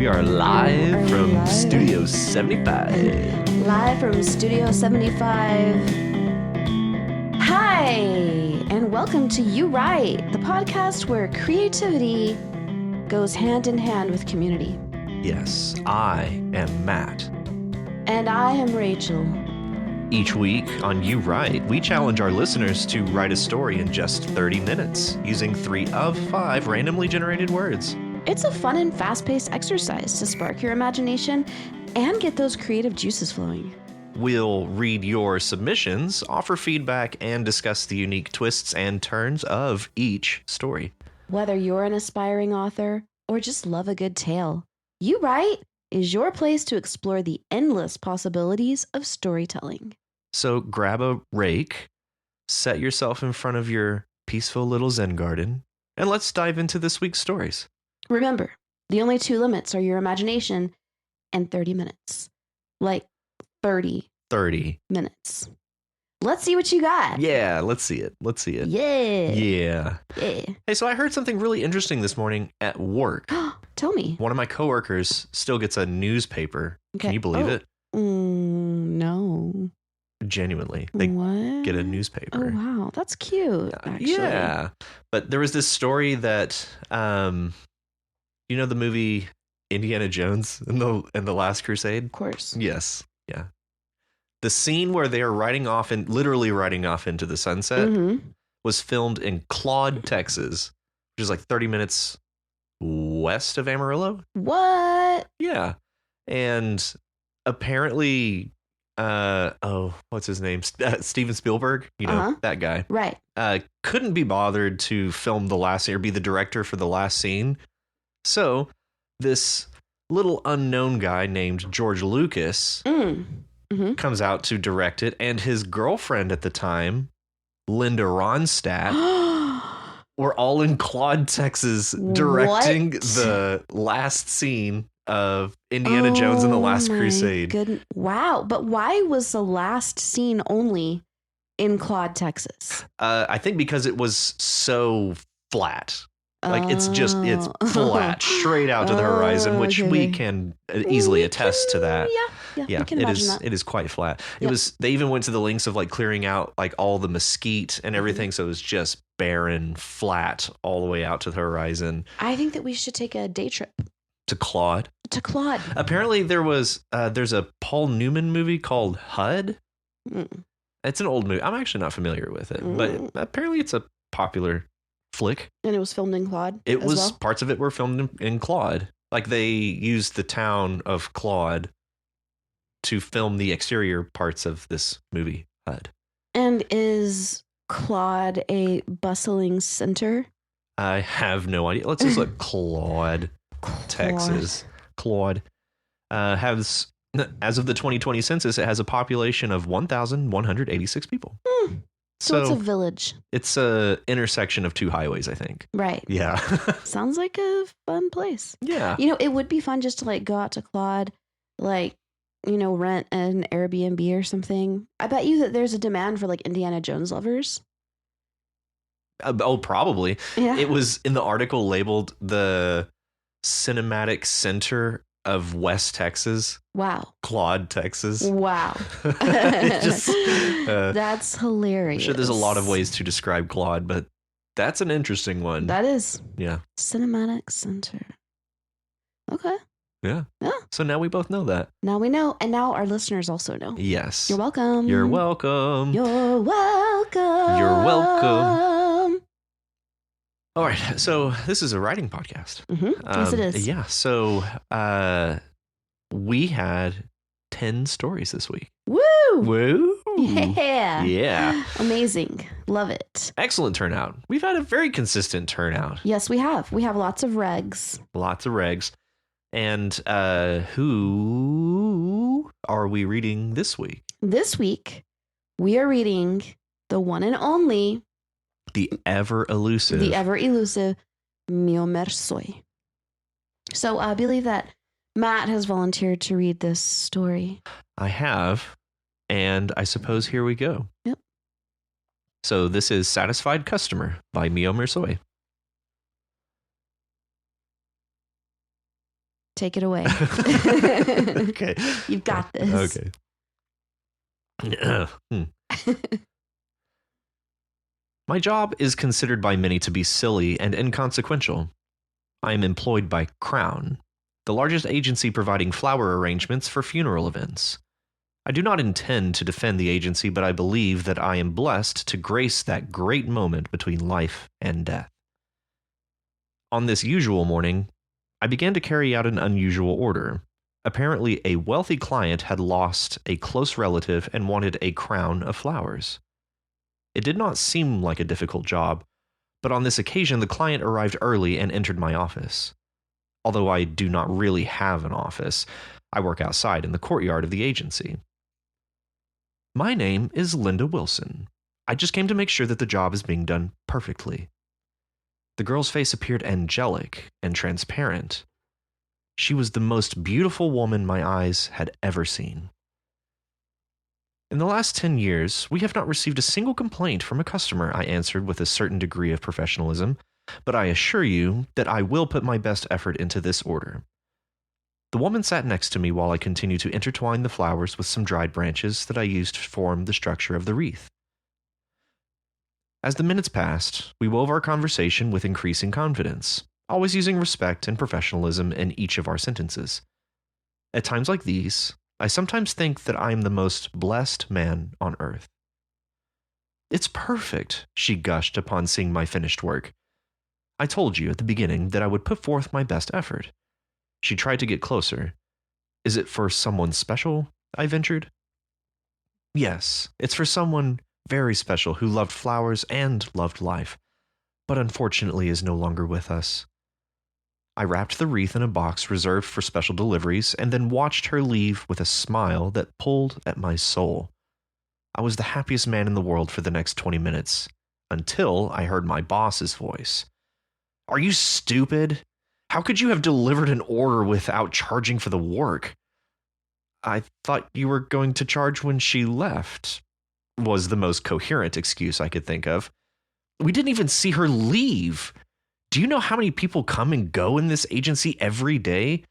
are live from Studio 75. Live from Studio 75. Hi, and welcome to You Write, the podcast where creativity goes hand in hand with community. Yes, I am Matt. And I am Rachel. Each week on You Write, we challenge our listeners to write a story in just 30 minutes using 3 of 5 randomly generated words. It's a fun and fast-paced exercise to spark your imagination and get those creative juices flowing. We'll read your submissions, offer feedback, and discuss the unique twists and turns of each story. Whether you're an aspiring author or just love a good tale, You Write is your place to explore the endless possibilities of storytelling. So grab a rake, set yourself in front of your peaceful little Zen garden, and let's dive into this week's stories. Remember, the only 2 limits are your imagination and 30 minutes. Like 30 minutes. Let's see what you got. Yeah, let's see it. Yeah. Hey, so I heard something really interesting this morning at work. Tell me. One of my coworkers still gets a newspaper. Okay. Can you believe it? No. Genuinely. They get a newspaper. Oh, wow. That's cute, actually. Yeah. But there was this story that, you know the movie Indiana Jones and the Last Crusade? Of course. Yes. Yeah. The scene where they are literally riding off into the sunset was filmed in Claude, Texas, which is like 30 minutes west of Amarillo. What? Yeah. And apparently, what's his name? Steven Spielberg, that guy. Right. Couldn't be bothered to film the last scene or be the director for the last scene. So this little unknown guy named George Lucas comes out to direct it, and his girlfriend at the time, Linda Ronstadt, were all in Claude, Texas, directing the last scene of Indiana Jones and the Last Crusade. Wow. But why was the last scene only in Claude, Texas? I think because it was so flat. Like it's flat, straight out to the horizon, which we can easily attest to that. Yeah, it is quite flat. They even went to the lengths of like clearing out like all the mesquite and everything, so it was just barren, flat all the way out to the horizon. I think that we should take a day trip to Claude. Apparently there's a Paul Newman movie called HUD. It's an old movie. I'm actually not familiar with it, but apparently it's a popular flick. And it was filmed in Claude. Parts of it were filmed in Claude. Like they used the town of Claude to film the exterior parts of this movie, HUD. And is Claude a bustling center? I have no idea. Let's just look. Claude, Texas. Claude has, as of the 2020 census, it has a population of 1,186 people. So it's a village. It's a intersection of 2 highways, I think. Right. Yeah. Sounds like a fun place. Yeah. It would be fun just to like go out to Claude, like, rent an Airbnb or something. I bet you that there's a demand for like Indiana Jones lovers. Probably. Yeah. It was in the article labeled the cinematic center of West Texas. Wow. Claude, Texas. Wow. That's hilarious. I'm sure there's a lot of ways to describe Claude, but that's an interesting one. That is. Yeah. Cinematic center. Okay. Yeah. So now we both know that. Now we know. And now our listeners also know. Yes. You're welcome. You're welcome. You're welcome. You're welcome. All right. So this is a writing podcast. Yes, it is. Yeah. So we had 10 stories this week. Woo! Woo! Yeah. Yeah. Amazing. Love it. Excellent turnout. We've had a very consistent turnout. Yes, we have. We have lots of regs. And who are we reading this week? This week, we are reading the one and only... The ever elusive miomerzoi. So I believe that Matt has volunteered to read this story. I have, and I suppose here we go. Yep. So this is Satisfied Customer by miomerzoi. take it away. Okay. You've got this. Okay. My job is considered by many to be silly and inconsequential. I am employed by Crown, the largest agency providing flower arrangements for funeral events. I do not intend to defend the agency, but I believe that I am blessed to grace that great moment between life and death. On this usual morning, I began to carry out an unusual order. Apparently, a wealthy client had lost a close relative and wanted a crown of flowers. It did not seem like a difficult job, but on this occasion the client arrived early and entered my office. Although I do not really have an office, I work outside in the courtyard of the agency. My name is Linda Wilson. I just came to make sure that the job is being done perfectly. The girl's face appeared angelic and transparent. She was the most beautiful woman my eyes had ever seen. In the last 10 years, we have not received a single complaint from a customer, I answered with a certain degree of professionalism, but I assure you that I will put my best effort into this order. The woman sat next to me while I continued to intertwine the flowers with some dried branches that I used to form the structure of the wreath. As the minutes passed, we wove our conversation with increasing confidence, always using respect and professionalism in each of our sentences. At times like these, I sometimes think that I am the most blessed man on earth. It's perfect, she gushed upon seeing my finished work. I told you at the beginning that I would put forth my best effort. She tried to get closer. Is it for someone special? I ventured. Yes, it's for someone very special who loved flowers and loved life, but unfortunately is no longer with us. I wrapped the wreath in a box reserved for special deliveries and then watched her leave with a smile that pulled at my soul. I was the happiest man in the world for the next 20 minutes, until I heard my boss's voice. Are you stupid? How could you have delivered an order without charging for the work? I thought you were going to charge when she left, was the most coherent excuse I could think of. We didn't even see her leave. Do you know how many people come and go in this agency every day?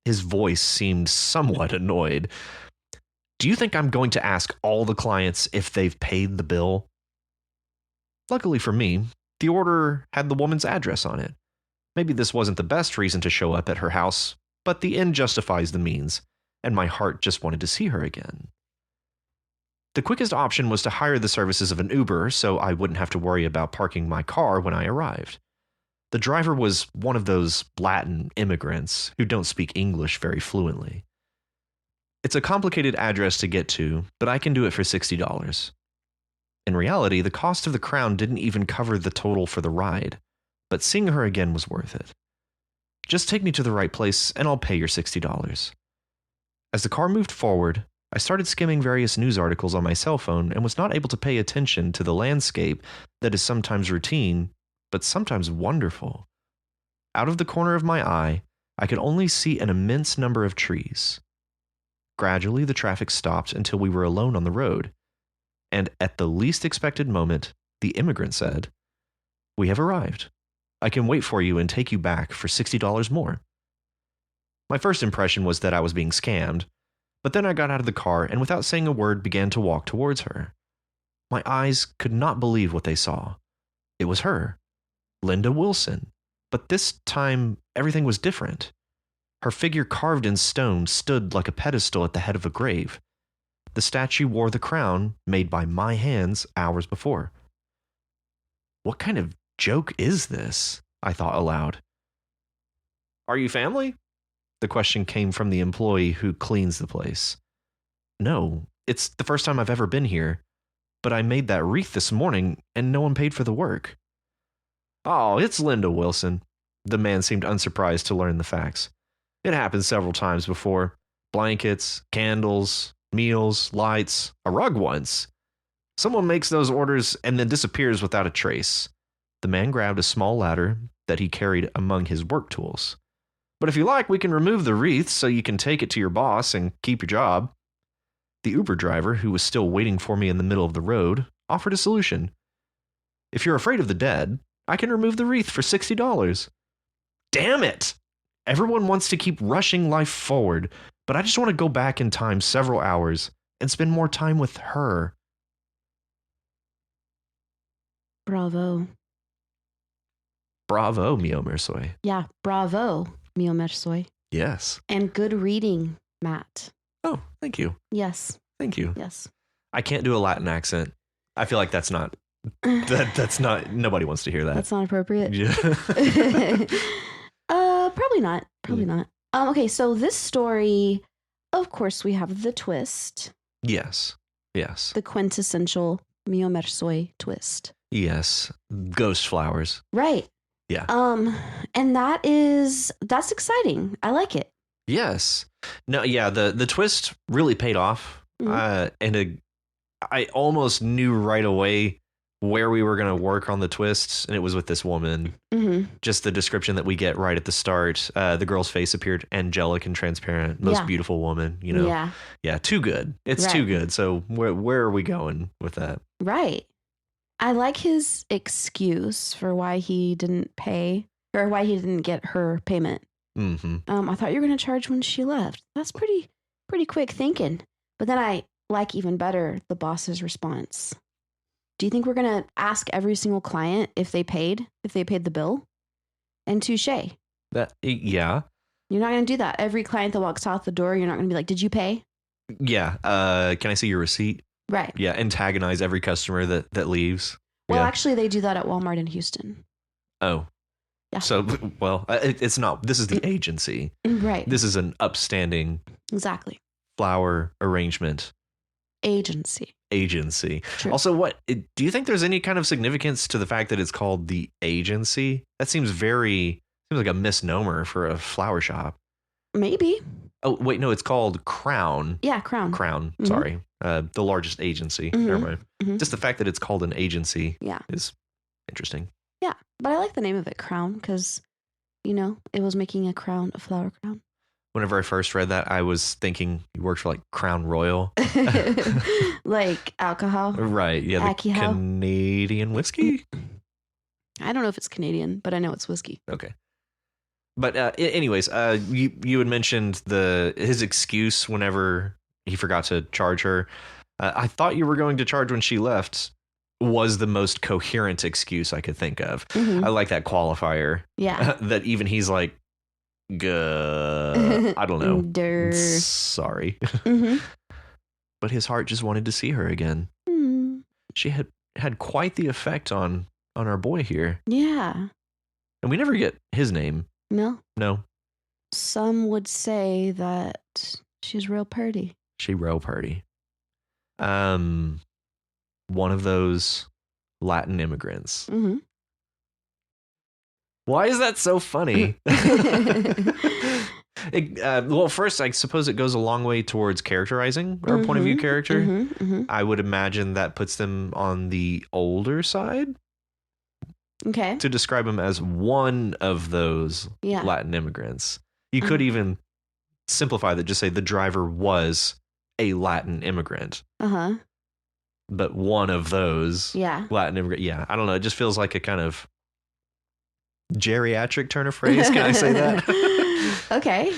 His voice seemed somewhat annoyed. Do you think I'm going to ask all the clients if they've paid the bill? Luckily for me, the order had the woman's address on it. Maybe this wasn't the best reason to show up at her house, but the end justifies the means, and my heart just wanted to see her again. The quickest option was to hire the services of an Uber so I wouldn't have to worry about parking my car when I arrived. The driver was one of those Latin immigrants who don't speak English very fluently. It's a complicated address to get to, but I can do it for $60. In reality, the cost of the crown didn't even cover the total for the ride, but seeing her again was worth it. Just take me to the right place and I'll pay your $60. As the car moved forward, I started skimming various news articles on my cell phone and was not able to pay attention to the landscape that is sometimes routine, but sometimes wonderful. Out of the corner of my eye, I could only see an immense number of trees. Gradually, the traffic stopped until we were alone on the road, and at the least expected moment, the immigrant said, "We have arrived. I can wait for you and take you back for $60 more." My first impression was that I was being scammed, but then I got out of the car and without saying a word began to walk towards her. My eyes could not believe what they saw. It was her, Linda Wilson, but this time everything was different. Her figure carved in stone stood like a pedestal at the head of a grave. The statue wore the crown made by my hands hours before. What kind of joke is this? I thought aloud. Are you family? The question came from the employee who cleans the place. No, it's the first time I've ever been here, but I made that wreath this morning and no one paid for the work. Oh, it's Linda Wilson. The man seemed unsurprised to learn the facts. It happened several times before. Blankets, candles, meals, lights, a rug once. Someone makes those orders and then disappears without a trace. The man grabbed a small ladder that he carried among his work tools. But if you like, we can remove the wreath so you can take it to your boss and keep your job. The Uber driver, who was still waiting for me in the middle of the road, offered a solution. If you're afraid of the dead, I can remove the wreath for $60. Damn it! Everyone wants to keep rushing life forward, but I just want to go back in time several hours and spend more time with her. Bravo. Bravo, miomerzoi. Yeah, bravo, miomerzoi. Yes. And good reading, Matt. Oh, thank you. Yes. Thank you. Yes. I can't do a Latin accent. I feel like that's not nobody wants to hear that. That's not appropriate. Yeah. Probably not. Probably not. Okay, so this story, of course, we have the twist. Yes. Yes. The quintessential miomerzoi twist. Yes. Ghost flowers. Right. Yeah. And that's exciting. I like it. Yes. No, yeah, the twist really paid off. Mm-hmm. I almost knew right away where we were going to work on the twists, and it was with this woman. Mm-hmm. Just the description that we get right at the start. The girl's face appeared angelic and transparent. Most beautiful woman, you know. Yeah. Yeah, too good. It's too good. So where are we going with that? Right. I like his excuse for why he didn't pay or why he didn't get her payment. Mm-hmm. I thought you were going to charge when she left. That's pretty quick thinking. But then I like even better the boss's response. Do you think we're going to ask every single client if they paid the bill? And touche. Yeah. You're not going to do that. Every client that walks out the door, you're not going to be like, did you pay? Yeah. Can I see your receipt? Right. Yeah. Antagonize every customer that leaves. Well, yeah. Actually, they do that at Walmart in Houston. Oh. Yeah. So, well, it's not. This is the agency. Right. This is an upstanding. Exactly. Flower arrangement. Agency. True. Also, do you think there's any kind of significance to the fact that it's called the agency? That seems like a misnomer for a flower shop. Maybe. Oh, wait, no, it's called Crown. Yeah, Crown. Mm-hmm. Sorry. The largest agency. Mm-hmm. Never mind. Mm-hmm. Just the fact that it's called an agency is interesting. Yeah, but I like the name of it, Crown, because, it was making a flower crown. Whenever I first read that, I was thinking you worked for like Crown Royal. Like alcohol? Right. Yeah. The Canadian whiskey? I don't know if it's Canadian, but I know it's whiskey. Okay. But anyways, you had mentioned his excuse whenever he forgot to charge her. I thought you were going to charge when she left was the most coherent excuse I could think of. Mm-hmm. I like that qualifier. Yeah. That even he's like, I don't know. Sorry. Mm-hmm. But his heart just wanted to see her again. Mm. She had quite the effect on our boy here. Yeah. And we never get his name. No. Some would say that she's real pretty. She real pretty. One of those Latin immigrants. Mm-hmm. Why is that so funny? Well, first, I suppose it goes a long way towards characterizing our point of view character. Mm-hmm, mm-hmm. I would imagine that puts them on the older side. Okay. To describe him as one of those Latin immigrants. You could even simplify that, just say the driver was a Latin immigrant. Uh-huh. But one of those Latin immigrant. Yeah, I don't know. It just feels like a kind of geriatric turn of phrase. Can I say that? Okay.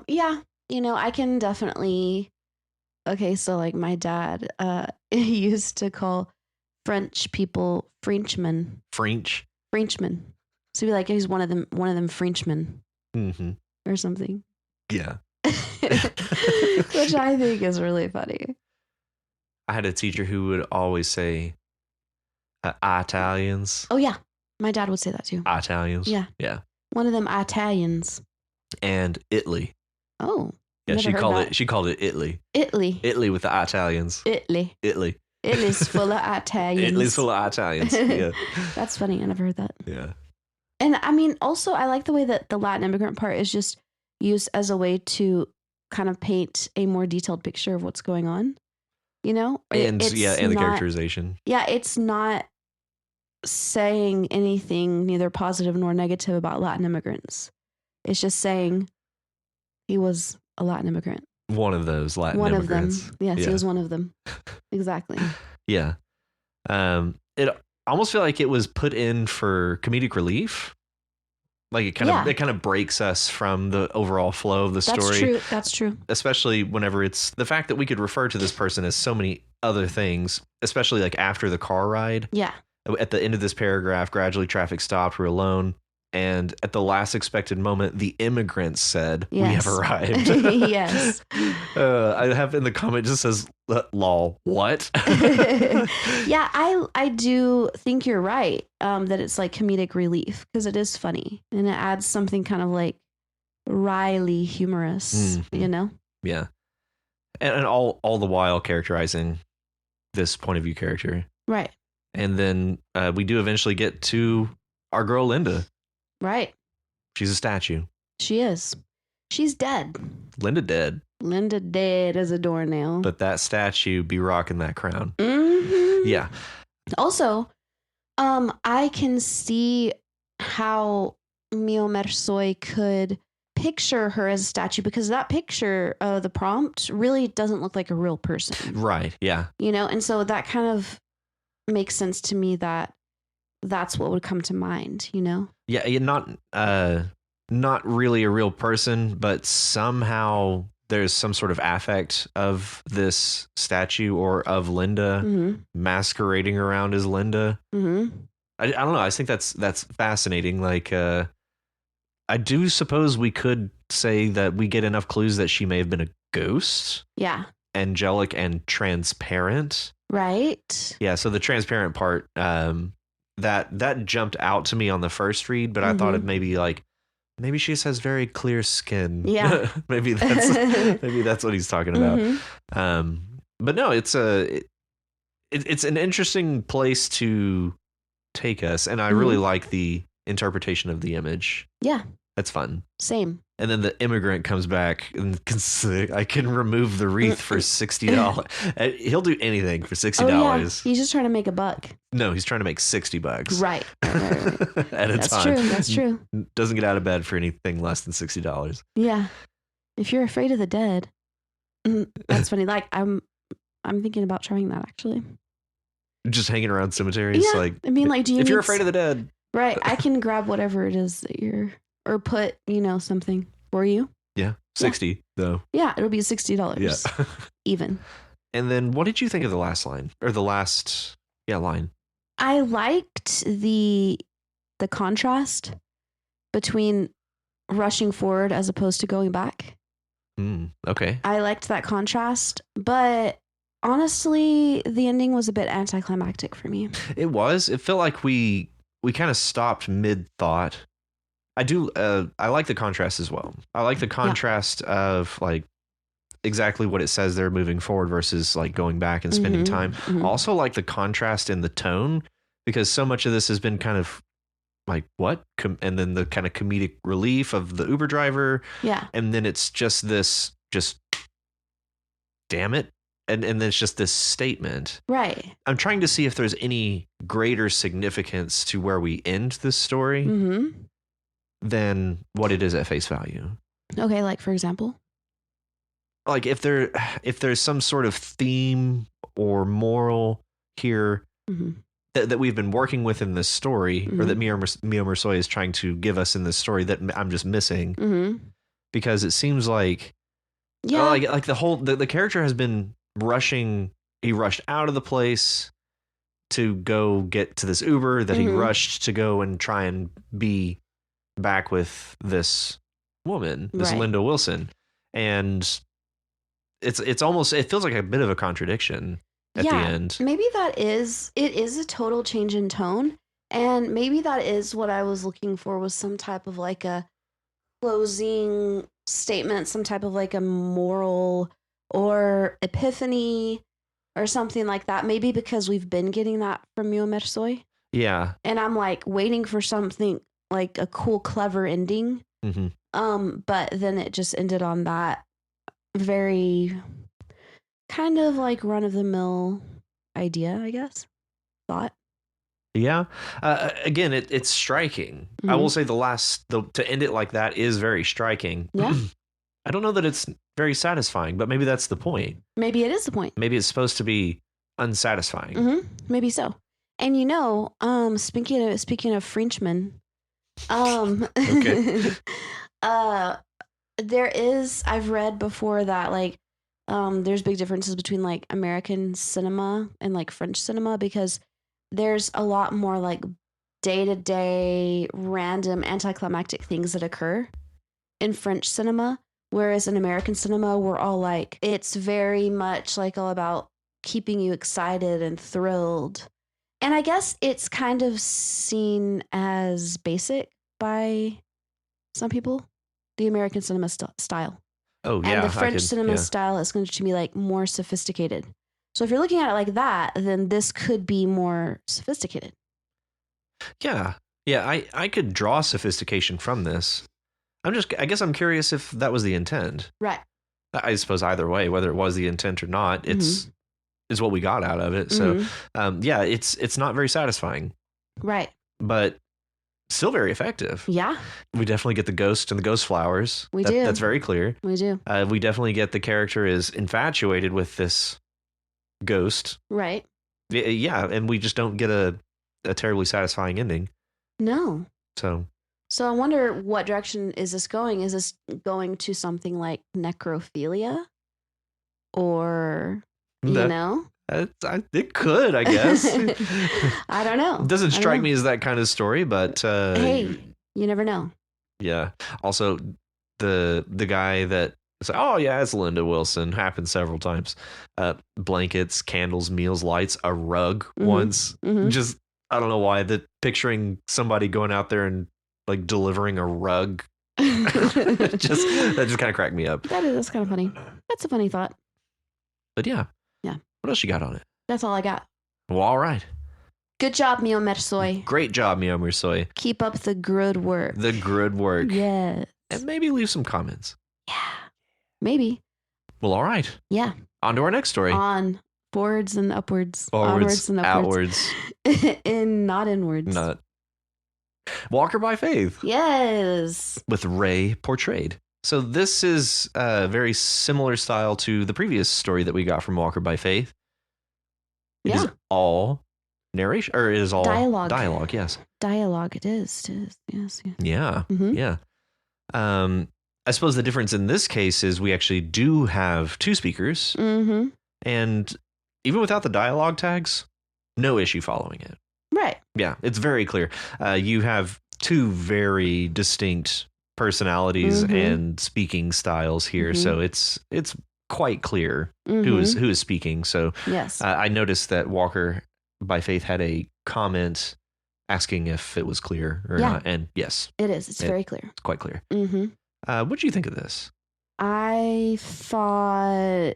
Yeah, I can definitely. Okay, so like my dad he used to call French people Frenchmen. Frenchmen. So be like, he's one of them Frenchmen. Mm-hmm. Or something. Yeah. Which I think is really funny. I had a teacher who would always say Italians. Oh, yeah. My dad would say that too. Italians. Yeah. Yeah. One of them Italians. And Italy. Oh. Yeah, she called it Italy. Italy with the Italians. Italy's full of Italians. Italy's full of Italians. Yeah. That's funny. I never heard that. Yeah. And I mean, also, I like the way that the Latin immigrant part is just used as a way to kind of paint a more detailed picture of what's going on. And the characterization. Yeah, it's not saying anything neither positive nor negative about Latin immigrants. It's just saying he was a Latin immigrant. One of those Latin immigrants. One of them. Yes, he was one of them. Exactly. Yeah. It almost felt like it was put in for comedic relief. Like it kind of breaks us from the overall flow of the story. That's true. Especially whenever it's the fact that we could refer to this person as so many other things, especially like after the car ride. Yeah. At the end of this paragraph, gradually traffic stopped. We're alone. And at the last expected moment, the immigrants said, "We have arrived." Yes. I have in the comment, it just says, "Lol, what?" Yeah, I do think you're right. That it's like comedic relief because it is funny and it adds something kind of like wryly humorous, you know? Yeah. And all the while characterizing this point of view character. Right. And then we do eventually get to our girl, Linda. Right. She's a statue. She is. She's dead. Linda dead. Linda dead as a doornail. But that statue be rocking that crown. Mm-hmm. Yeah. Also, I can see how miomerzoi could picture her as a statue because that picture of the prompt really doesn't look like a real person. Right. Yeah. You know, and so that kind of makes sense to me that that's what would come to mind, you know? Yeah, not really a real person, but somehow there's some sort of affect of this statue or of Linda masquerading around as Linda. Mm-hmm. I don't know. I think that's fascinating. Like, I do suppose we could say that we get enough clues that she may have been a ghost. Yeah. Angelic and transparent. Right. Yeah. So the transparent part, that jumped out to me on the first read, but I thought it maybe she just has very clear skin. Yeah. maybe that's what he's talking about. But no, it's an interesting place to take us, and I really like the interpretation of the image. Yeah. That's fun. Same. And then the immigrant comes back and can say, I can remove the wreath for $60. He'll do anything for $60. Oh, yeah. He's just trying to make a buck. No, he's trying to make $60. Right. At a time. That's true. Doesn't get out of bed for anything less than $60. Yeah. If you're afraid of the dead, that's funny. Like I'm thinking about trying that actually. Just hanging around cemeteries. Yeah. Like, I mean, like, if you're afraid of the dead. Right. I can grab whatever it is that or put, something for you. Yeah. 60 though. Yeah. It'll be $60. Yeah. Even. And then what did you think of the last line or the last line? I liked the contrast between rushing forward as opposed to going back. Okay. I liked that contrast, but honestly, the ending was a bit anticlimactic for me. It was. It felt like we kind of stopped mid thought. I do. I like the contrast as well. I like the contrast of like exactly what it says there moving forward versus like going back and spending time. Also like the contrast in the tone because so much of this has been kind of like what? And then the kind of comedic relief of the Uber driver. Yeah. And then it's just damn it. And then it's just this statement. Right. I'm trying to see if there's any greater significance to where we end this story than what it is at face value. Okay, like for example? Like if there's some sort of theme or moral here that we've been working with in this story or that miomerzoi is trying to give us in this story that I'm just missing because it seems like like the whole the character has been rushing. He rushed out of the place to go get to this Uber that he rushed to go and try and be back with this woman, this Linda Wilson. And it's almost, it feels like a bit of a contradiction at the end. Maybe it is a total change in tone. And maybe that is what I was looking for was some type of like a closing statement, some type of like a moral or epiphany or something like that. Maybe because we've been getting that from miomerzoi. Yeah. And I'm like waiting for something like a cool, clever ending. But then it just ended on that very kind of like run of the mill idea, I guess. Thought. Yeah. Again, it's striking. I will say to end it like that is very striking. Yeah. I don't know that it's very satisfying, but maybe that's the point. Maybe it is the point. Maybe it's supposed to be unsatisfying. Maybe so. And speaking of Frenchmen, Okay. I've read before that like there's big differences between like American cinema and like French cinema because there's a lot more like day-to-day random anticlimactic things that occur in French cinema, whereas in American cinema we're all like it's very much like all about keeping you excited and thrilled. And I guess it's kind of seen as basic by some people, the American cinema style. Oh And the yeah, French cinema yeah. style is going to be like more sophisticated. So if you're looking at it like that, then this could be more sophisticated. Yeah. Yeah, I could draw sophistication from this. I guess I'm curious if that was the intent. Right. I suppose either way, whether it was the intent or not, is what we got out of it. So, yeah, it's not very satisfying. Right. But still very effective. Yeah. We definitely get the ghost and the ghost flowers. We do. That's very clear. We do. We definitely get the character is infatuated with this ghost. Right. Yeah, and we just don't get a terribly satisfying ending. No. So I wonder what direction is this going? Is this going to something like necrophilia? Or, you know? It could, I guess. I don't know. It doesn't strike me as that kind of story, but hey, you never know. Yeah. Also, the guy that said, "Oh yeah, it's Linda Wilson," happened several times. Blankets, candles, meals, lights, a rug once. Just I don't know why. Picturing somebody going out there and like delivering a rug. that just kind of cracked me up. That's kind of funny. That's a funny thought. But yeah. Yeah. What else you got on it? That's all I got. Well, all right. Good job, miomerzoi. Great job, miomerzoi. Keep up the good work. The good work. Yes. And maybe leave some comments. Yeah. Maybe. Well, all right. Yeah. On to our next story. Forwards and upwards. Onwards and upwards. Outwards. Not inwards. Not. Walker by Faith. Yes. With Ray portrayed. So this is a very similar style to the previous story that we got from Walker by Faith. It is all narration, or it is all dialogue. Dialogue, yes. Dialogue, it is. Yes. Yeah. Yeah. I suppose the difference in this case is we actually do have two speakers. And even without the dialogue tags, no issue following it. Right. Yeah, it's very clear. You have two very distinct personalities and speaking styles here, so it's quite clear who is speaking. So yes, I noticed that Walker by Faith had a comment asking if it was clear or not, and yes, it is. It's very clear. It's quite clear. What do you think of this? I thought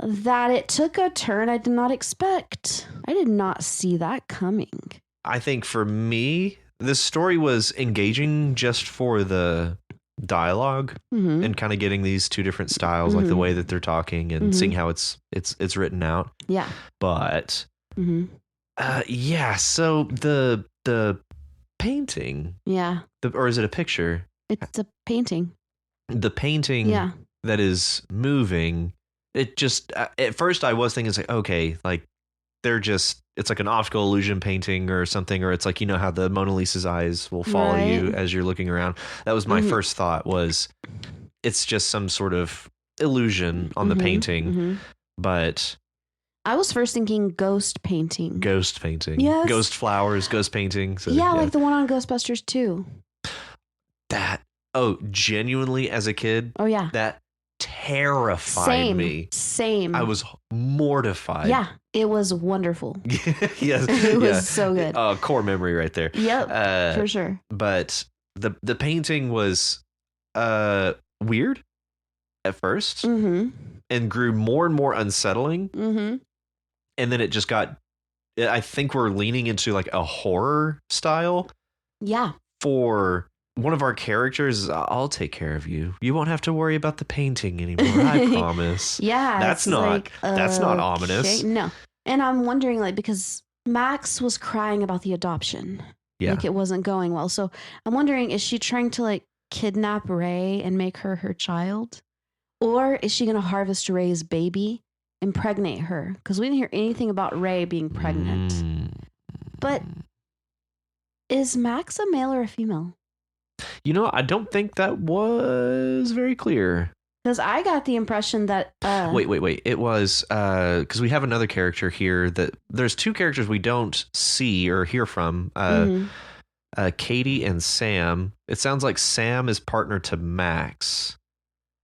that it took a turn I did not expect. I did not see that coming. I think for me, this story was engaging just for the dialogue and kind of getting these two different styles, like the way that they're talking and seeing how it's written out. Yeah. But yeah, so the painting. Yeah. Or is it a picture? It's a painting. The painting that is moving. It just at first I was thinking it's like, okay, like it's like an optical illusion painting or something, or it's like, you know how the Mona Lisa's eyes will follow you as you're looking around. That was my first thought, was it's just some sort of illusion on the painting. But I was first thinking ghost painting. Ghost painting. Yes. Ghost flowers, ghost painting. So, yeah, like the one on Ghostbusters 2. Genuinely as a kid. Oh yeah. That terrified me. Same. I was mortified. Yeah, it was wonderful. Yes, it was so good. Core memory right there. Yep, for sure. But the painting was weird at first, and grew more and more unsettling. And then it just got. I think we're leaning into like a horror style. Yeah. For one of our characters, I'll take care of you. You won't have to worry about the painting anymore. I promise. Yeah. That's not ominous. No. And I'm wondering, like, because Max was crying about the adoption. Yeah. Like it wasn't going well. So I'm wondering, is she trying to like kidnap Ray and make her child? Or is she going to harvest Ray's baby, impregnate her? Because we didn't hear anything about Ray being pregnant. But Is Max a male or a female? You know, I don't think that was very clear. Because I got the impression that... Wait. It was... Because we have another character here that... There's two characters we don't see or hear from. Katie and Sam. It sounds like Sam is partner to Max.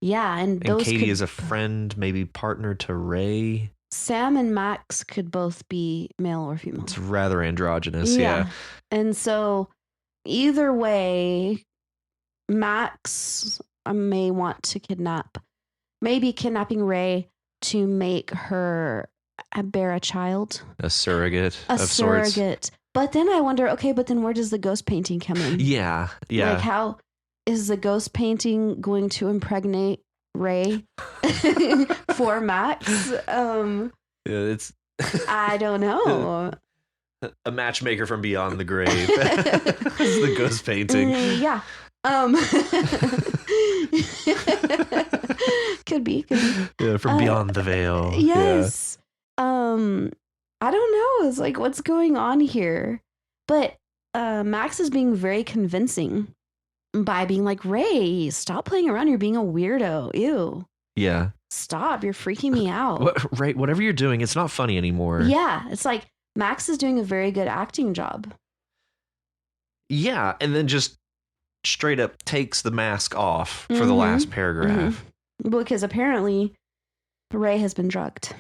Yeah, and Katie is a friend, maybe partner to Ray. Sam and Max could both be male or female. It's rather androgynous, yeah. And so either way, Max may want to maybe kidnapping Ray to make her bear a child. A surrogate of sorts. But then I wonder, okay, but then where does the ghost painting come in? Yeah. Like, how is the ghost painting going to impregnate Ray for Max? It's I don't know. A matchmaker from beyond the grave. It's the ghost painting. Yeah. Could be. Yeah, from beyond the veil. Yes. Yeah. I don't know. It's like, what's going on here? But Max is being very convincing by being like, Ray, stop playing around. You're being a weirdo. Ew. Yeah. Stop. You're freaking me out. Right. Whatever you're doing, it's not funny anymore. Yeah. It's like Max is doing a very good acting job. Yeah. And then just straight up takes the mask off for the last paragraph. Because apparently Ray has been drugged.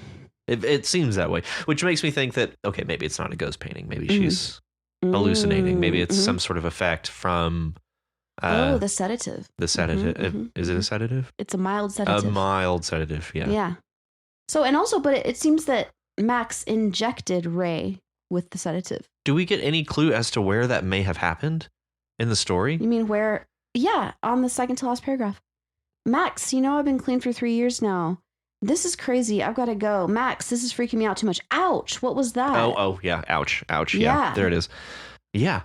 It seems that way, which makes me think that, okay, maybe it's not a ghost painting. Maybe she's hallucinating. Maybe it's some sort of effect from... the sedative. The sedative. Is it a sedative? It's a mild sedative. A mild sedative, yeah. Yeah. So, and also, but it seems that Max injected Ray with the sedative. Do we get any clue as to where that may have happened in the story? You mean where? Yeah, on the second to last paragraph. Max, I've been clean for 3 years now. This is crazy. I've got to go. Max, this is freaking me out too much. Ouch. What was that? Oh, yeah. Ouch. Yeah. There it is. Yeah.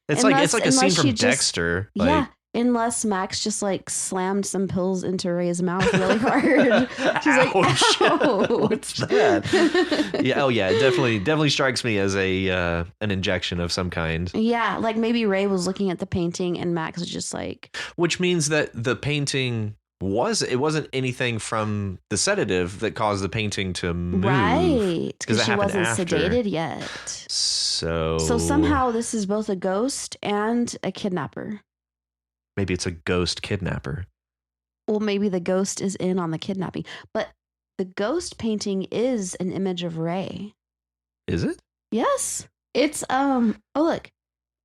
It's like a scene from Dexter. Yeah. Unless Max just like slammed some pills into Ray's mouth really hard. She's like, ouch. What's that? Yeah. Oh, yeah. It definitely strikes me as an injection of some kind. Yeah. Like maybe Ray was looking at the painting and Max was just like. Which means that the painting wasn't anything from the sedative that caused the painting to move. Right. Because she wasn't after. sedated yet. So somehow this is both a ghost and a kidnapper. Maybe it's a ghost kidnapper. Well, maybe the ghost is in on the kidnapping. But the ghost painting is an image of Ray. Is it? Yes. It's, oh, look.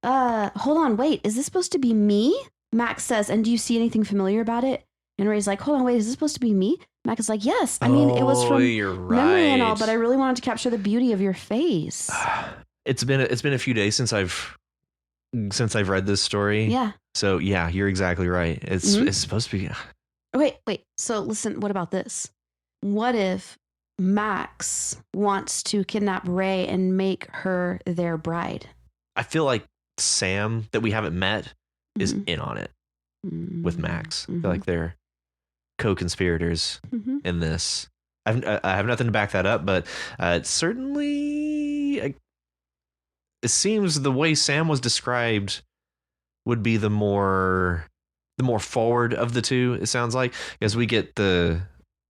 Hold on, wait. Is this supposed to be me? Max says, and do you see anything familiar about it? And Ray's like, hold on, wait, is this supposed to be me? Max is like, yes. I mean, it was from memory and all, but I really wanted to capture the beauty of your face. It's been a few days since I've read this story. Yeah. So yeah, you're exactly right. It's supposed to be. Wait. So listen, what about this? What if Max wants to kidnap Ray and make her their bride? I feel like Sam, that we haven't met, is in on it with Max. I feel like they're co-conspirators in I have nothing to back that up, but it seems the way Sam was described would be the more forward of the two. It sounds like, as we get the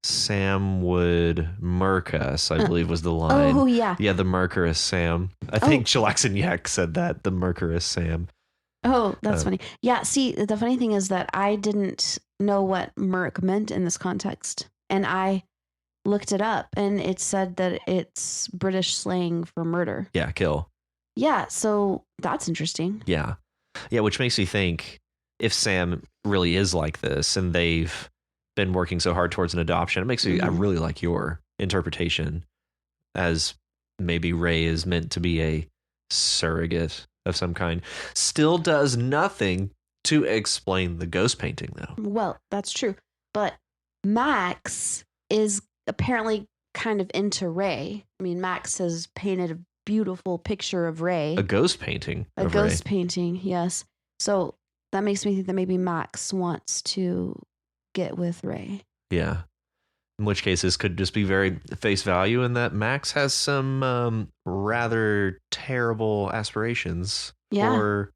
Sam would murk us, I believe was the line. Oh yeah, the murkerous Sam. I think Chilaxin Yak said that, the murkerous Sam. Oh, that's funny. Yeah, see, the funny thing is that I didn't know what murk meant in this context. And I looked it up and it said that it's British slang for murder. Yeah, kill. Yeah, so that's interesting. Yeah, which makes me think, if Sam really is like this and they've been working so hard towards an adoption, it makes me, I really like your interpretation, as maybe Ray is meant to be a surrogate of some kind. Still does nothing to explain the ghost painting, though. Well, that's true. But Max is apparently kind of into Ray. I mean, Max has painted a beautiful picture of Ray. A ghost painting. A ghost painting, yes. So that makes me think that maybe Max wants to get with Ray. Yeah. In which case, this could just be very face value, and that Max has some rather terrible aspirations for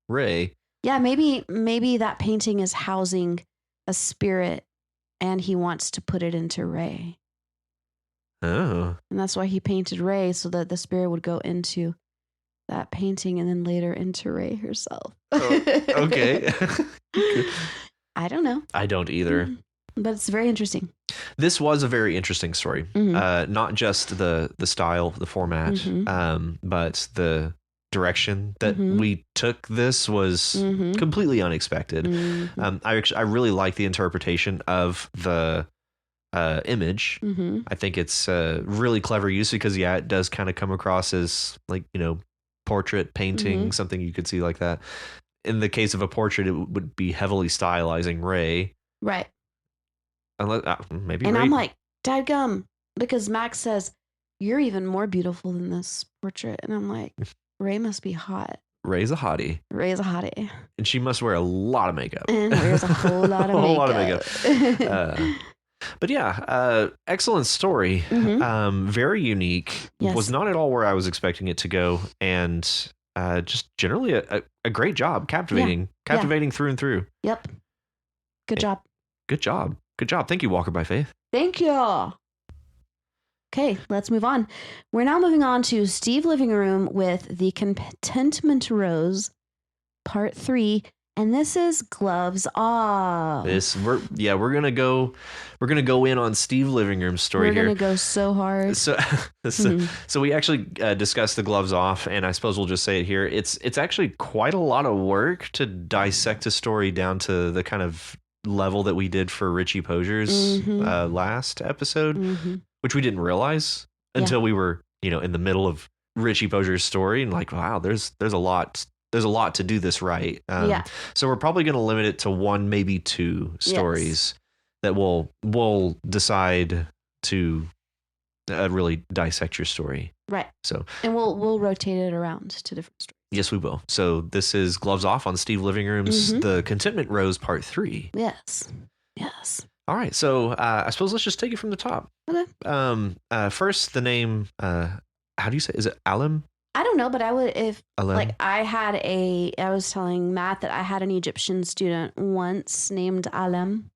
Ray. Yeah, maybe that painting is housing a spirit and he wants to put it into Ray. Oh. And that's why he painted Ray, so that the spirit would go into that painting and then later into Ray herself. Oh, okay. I don't know. I don't either. But it's very interesting. This was a very interesting story. Mm-hmm. Not just the style, the format, but the direction that we took this was completely unexpected. I really like the interpretation of the image. I think it's a really clever use because it does kind of come across as like, portrait painting, something you could see like that. In the case of a portrait, it would be heavily stylizing Ray. Right. Unless, maybe and Ray. I'm like, dadgum, because Max says, you're even more beautiful than this portrait. And I'm like, Ray must be hot. Ray's a hottie. Ray's a hottie. And she must wear a lot of makeup. And wears a whole lot of makeup. A whole lot of makeup. But yeah, excellent story. Very unique. Yes. Was not at all where I was expecting it to go. And just generally a great job. Captivating. Captivating through and through. Yep. Good job. Good job. Good job. Thank you, Walker by Faith. Thank you. Okay, let's move on. We're now moving on to Steve Living Room with the Contentment Rose, Part 3. And this is Gloves Off. We're gonna go in on Steve Living Room's story here. We're gonna go so hard. So we actually discussed the Gloves Off, and I suppose we'll just say it here. It's actually quite a lot of work to dissect a story down to the kind of level that we did for Richie Posier's last episode, which we didn't realize until we were in the middle of Richie Posier's story, and like, wow, there's a lot. There's a lot to do this right. So we're probably going to limit it to one, maybe two stories that we'll decide to really dissect your story. Right. So, and we'll rotate it around to different stories. Yes, we will. So this is Gloves Off on Steve Living Room's The Contentment Rose Part 3. Yes. All right. So I suppose let's just take it from the top. Okay. First, the name, how do you say, is it Alim? I don't know, but I would, if Alim. like I was telling Matt that I had an Egyptian student once named Alem.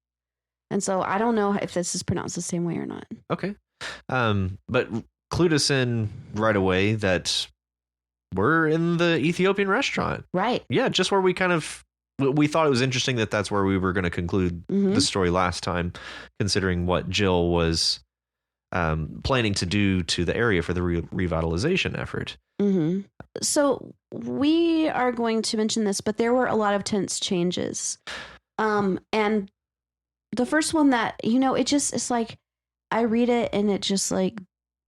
And so I don't know if this is pronounced the same way or not. Okay. But clued us in right away that we're in the Ethiopian restaurant. Right. Yeah, just where we thought it was interesting that that's where we were going to conclude the story last time, considering what Jill was planning to do to the area for the revitalization effort. So we are going to mention this, but there were a lot of tense changes. And the first one that, it's like, I read it and it just like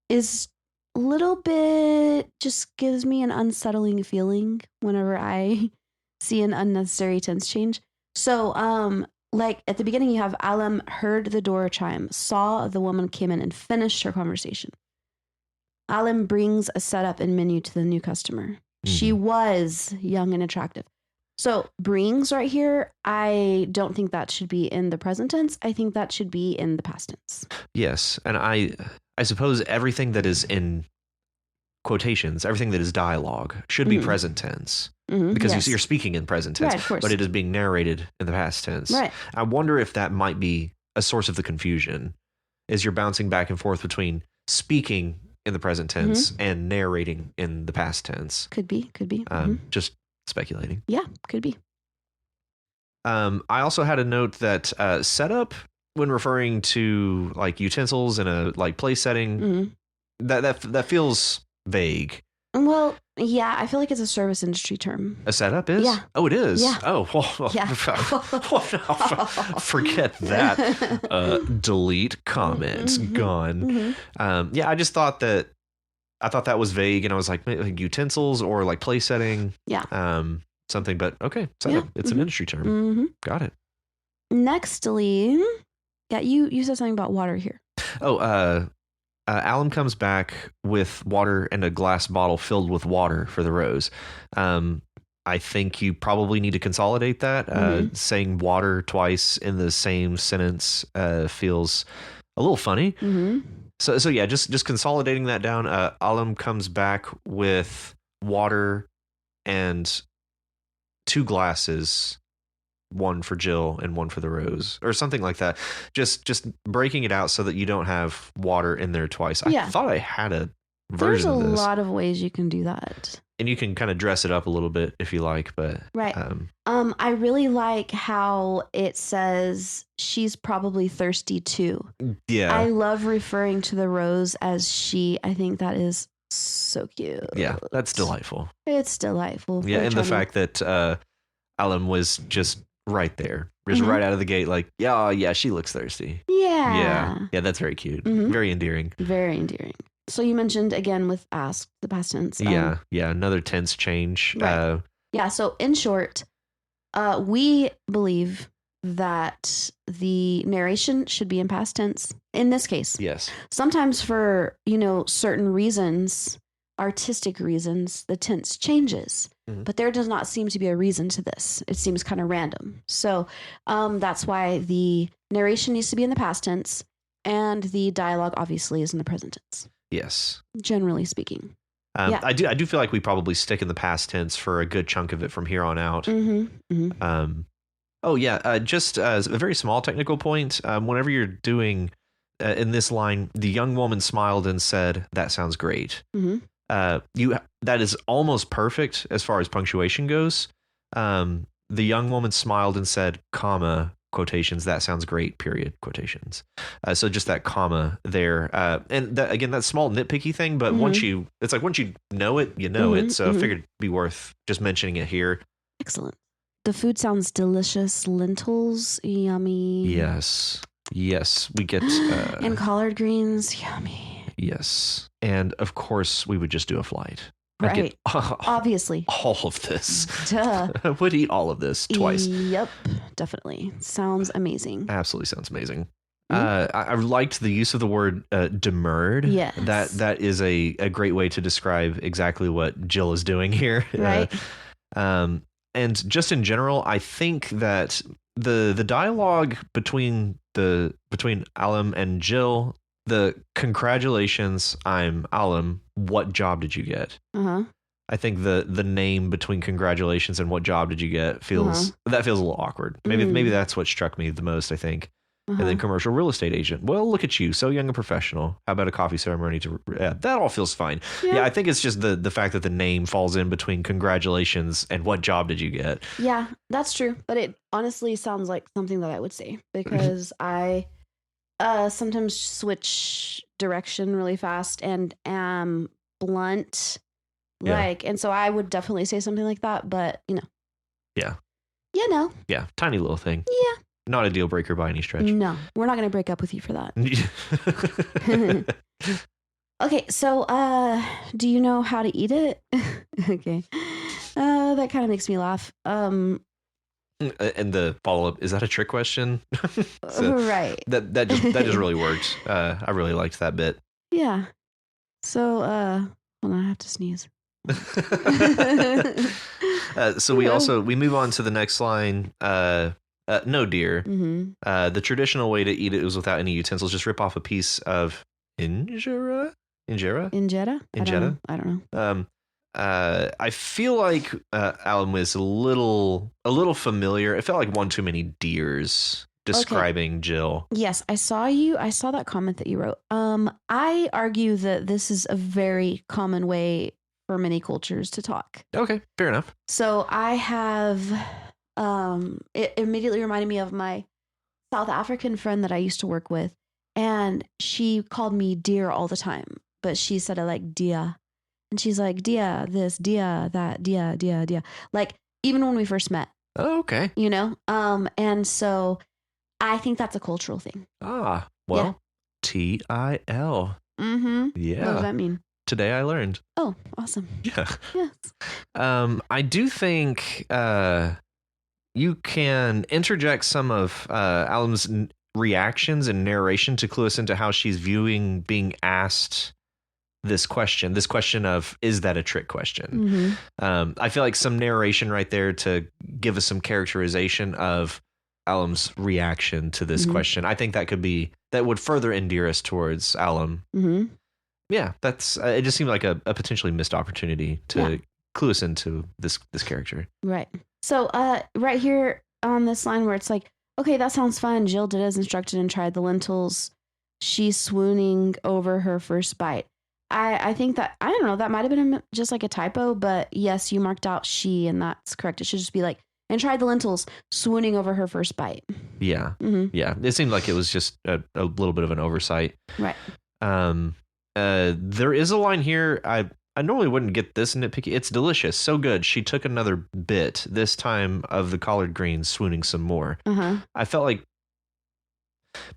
is a little bit, just gives me an unsettling feeling whenever I see an unnecessary tense change. So, like at the beginning, you have Alam heard the door chime, saw the woman came in and finished her conversation. Alam brings a setup and menu to the new customer. She was young and attractive. So brings right here, I don't think that should be in the present tense. I think that should be in the past tense. Yes. And I suppose everything that is in quotations, everything that is dialogue should be present tense. Because you're speaking in present tense, but it is being narrated in the past tense. Right. I wonder if that might be a source of the confusion, is you're bouncing back and forth between speaking in the present tense and narrating in the past tense. Could be. Just speculating. Yeah, could be. I also had a note that setup, when referring to like utensils in a like place setting, that feels vague. Well, yeah, I feel like it's a service industry term. A setup is? Yeah. Oh, it is? Yeah. Oh, well, yeah. Forget that. Delete comments. Gone. Yeah, I just thought that was vague, and I was like utensils or like place setting. Yeah. Something, but okay. Setup. It's an industry term. Got it. Nextly, yeah, you said something about water here. Oh, Alan comes back with water and a glass bottle filled with water for the rose. I think you probably need to consolidate that. Saying water twice in the same sentence feels a little funny. So yeah, just consolidating that down. Alam comes back with water and 2 glasses, one for Jill and one for the Rose, or something like that. Just breaking it out so that you don't have water in there twice. Yeah. I thought I had a There's version a of this. lot of ways you can do that. And you can kind of dress it up a little bit if you like, but right. I really like how it says she's probably thirsty too. Yeah. I love referring to the Rose as she. I think that is so cute. Yeah, that's delightful. It's delightful. Yeah, and the fact that Alum was just right there, just right out of the gate, like, yeah, she looks thirsty. Yeah, that's very cute. Very endearing. Very endearing. So you mentioned again with ask, the past tense. Yeah, another tense change. Right. So in short, we believe that the narration should be in past tense in this case. Yes. Sometimes for, certain reasons, artistic reasons, the tense changes. But there does not seem to be a reason to this. It seems kind of random. So that's why the narration needs to be in the past tense, and the dialogue obviously is in the present tense. Yes. Generally speaking. I do feel like we probably stick in the past tense for a good chunk of it from here on out. Just as a very small technical point, whenever you're doing in this line, the young woman smiled and said, "That sounds great." That is almost perfect as far as punctuation goes. The young woman smiled and said, comma, quotations, "That sounds great," period, quotations. So just that comma there. And that, again, that small nitpicky thing, but once you know it, you know it. So I figured it'd be worth just mentioning it here. Excellent. The food sounds delicious. Lentils, yummy. Yes. We get... and collard greens, yummy. Yes. And of course, we would just do a flight. Right. Obviously. All of this. Duh. I would eat all of this twice. Yep. Definitely. Sounds amazing. Absolutely sounds amazing. I liked the use of the word demurred. Yes. That is a great way to describe exactly what Jill is doing here. Right. And just in general, I think that the dialogue between Alum and Jill, the congratulations, I'm Alum, what job did you get? I think the name between congratulations and what job did you get feels a little awkward. Maybe that's what struck me the most, I think. And then commercial real estate agent. Well, look at you, so young and professional. How about a coffee ceremony? That all feels fine. Yeah, I think it's just the fact that the name falls in between congratulations and what job did you get. Yeah, that's true. But it honestly sounds like something that I would say, because I sometimes switch direction really fast and am blunt. And so I would definitely say something like that, but Yeah. Yeah, tiny little thing. Yeah. Not a deal breaker by any stretch. No, we're not going to break up with you for that. Okay, so do you know how to eat it? Okay. That kind of makes me laugh. And the follow-up, is that a trick question? Right. That just really worked. I really liked that bit. Yeah. So hold on, I have to sneeze. So we move on to the next line. No, dear. The traditional way to eat it was without any utensils. Just rip off a piece of injera. I don't know. I feel like Alan was a little familiar. It felt like one too many deers describing Jill. Yes, I saw that comment that you wrote. I argue that this is a very common way for many cultures to talk. Okay, fair enough. So I have it immediately reminded me of my South African friend that I used to work with, and she called me dear all the time, but she said it like dia, and she's like dia this, dia that, dia, like even when we first met. Oh, okay. And so I think that's a cultural thing. Ah, well, TIL. Yeah. What does that mean? Today I learned. Oh, awesome. Yeah. Yes. I do think you can interject some of Alum's reactions and narration to clue us into how she's viewing being asked this question of, is that a trick question? I feel like some narration right there to give us some characterization of Alum's reaction to this question. I think that would further endear us towards Alum. Yeah, that's it. Just seemed like a potentially missed opportunity to clue us into this character. Right. So right here on this line where it's like, okay, that sounds fun. Jill did as instructed and tried the lentils. She's swooning over her first bite. I think that, I don't know, that might have been just like a typo, but yes, you marked out she, and that's correct. It should just be like, and tried the lentils, swooning over her first bite. Yeah. Mm-hmm. Yeah. It seemed like it was just a little bit of an oversight. Right. There is a line here. I normally wouldn't get this nitpicky. It's delicious. So good. She took another bit, this time of the collard greens, swooning some more. Uh-huh. I felt like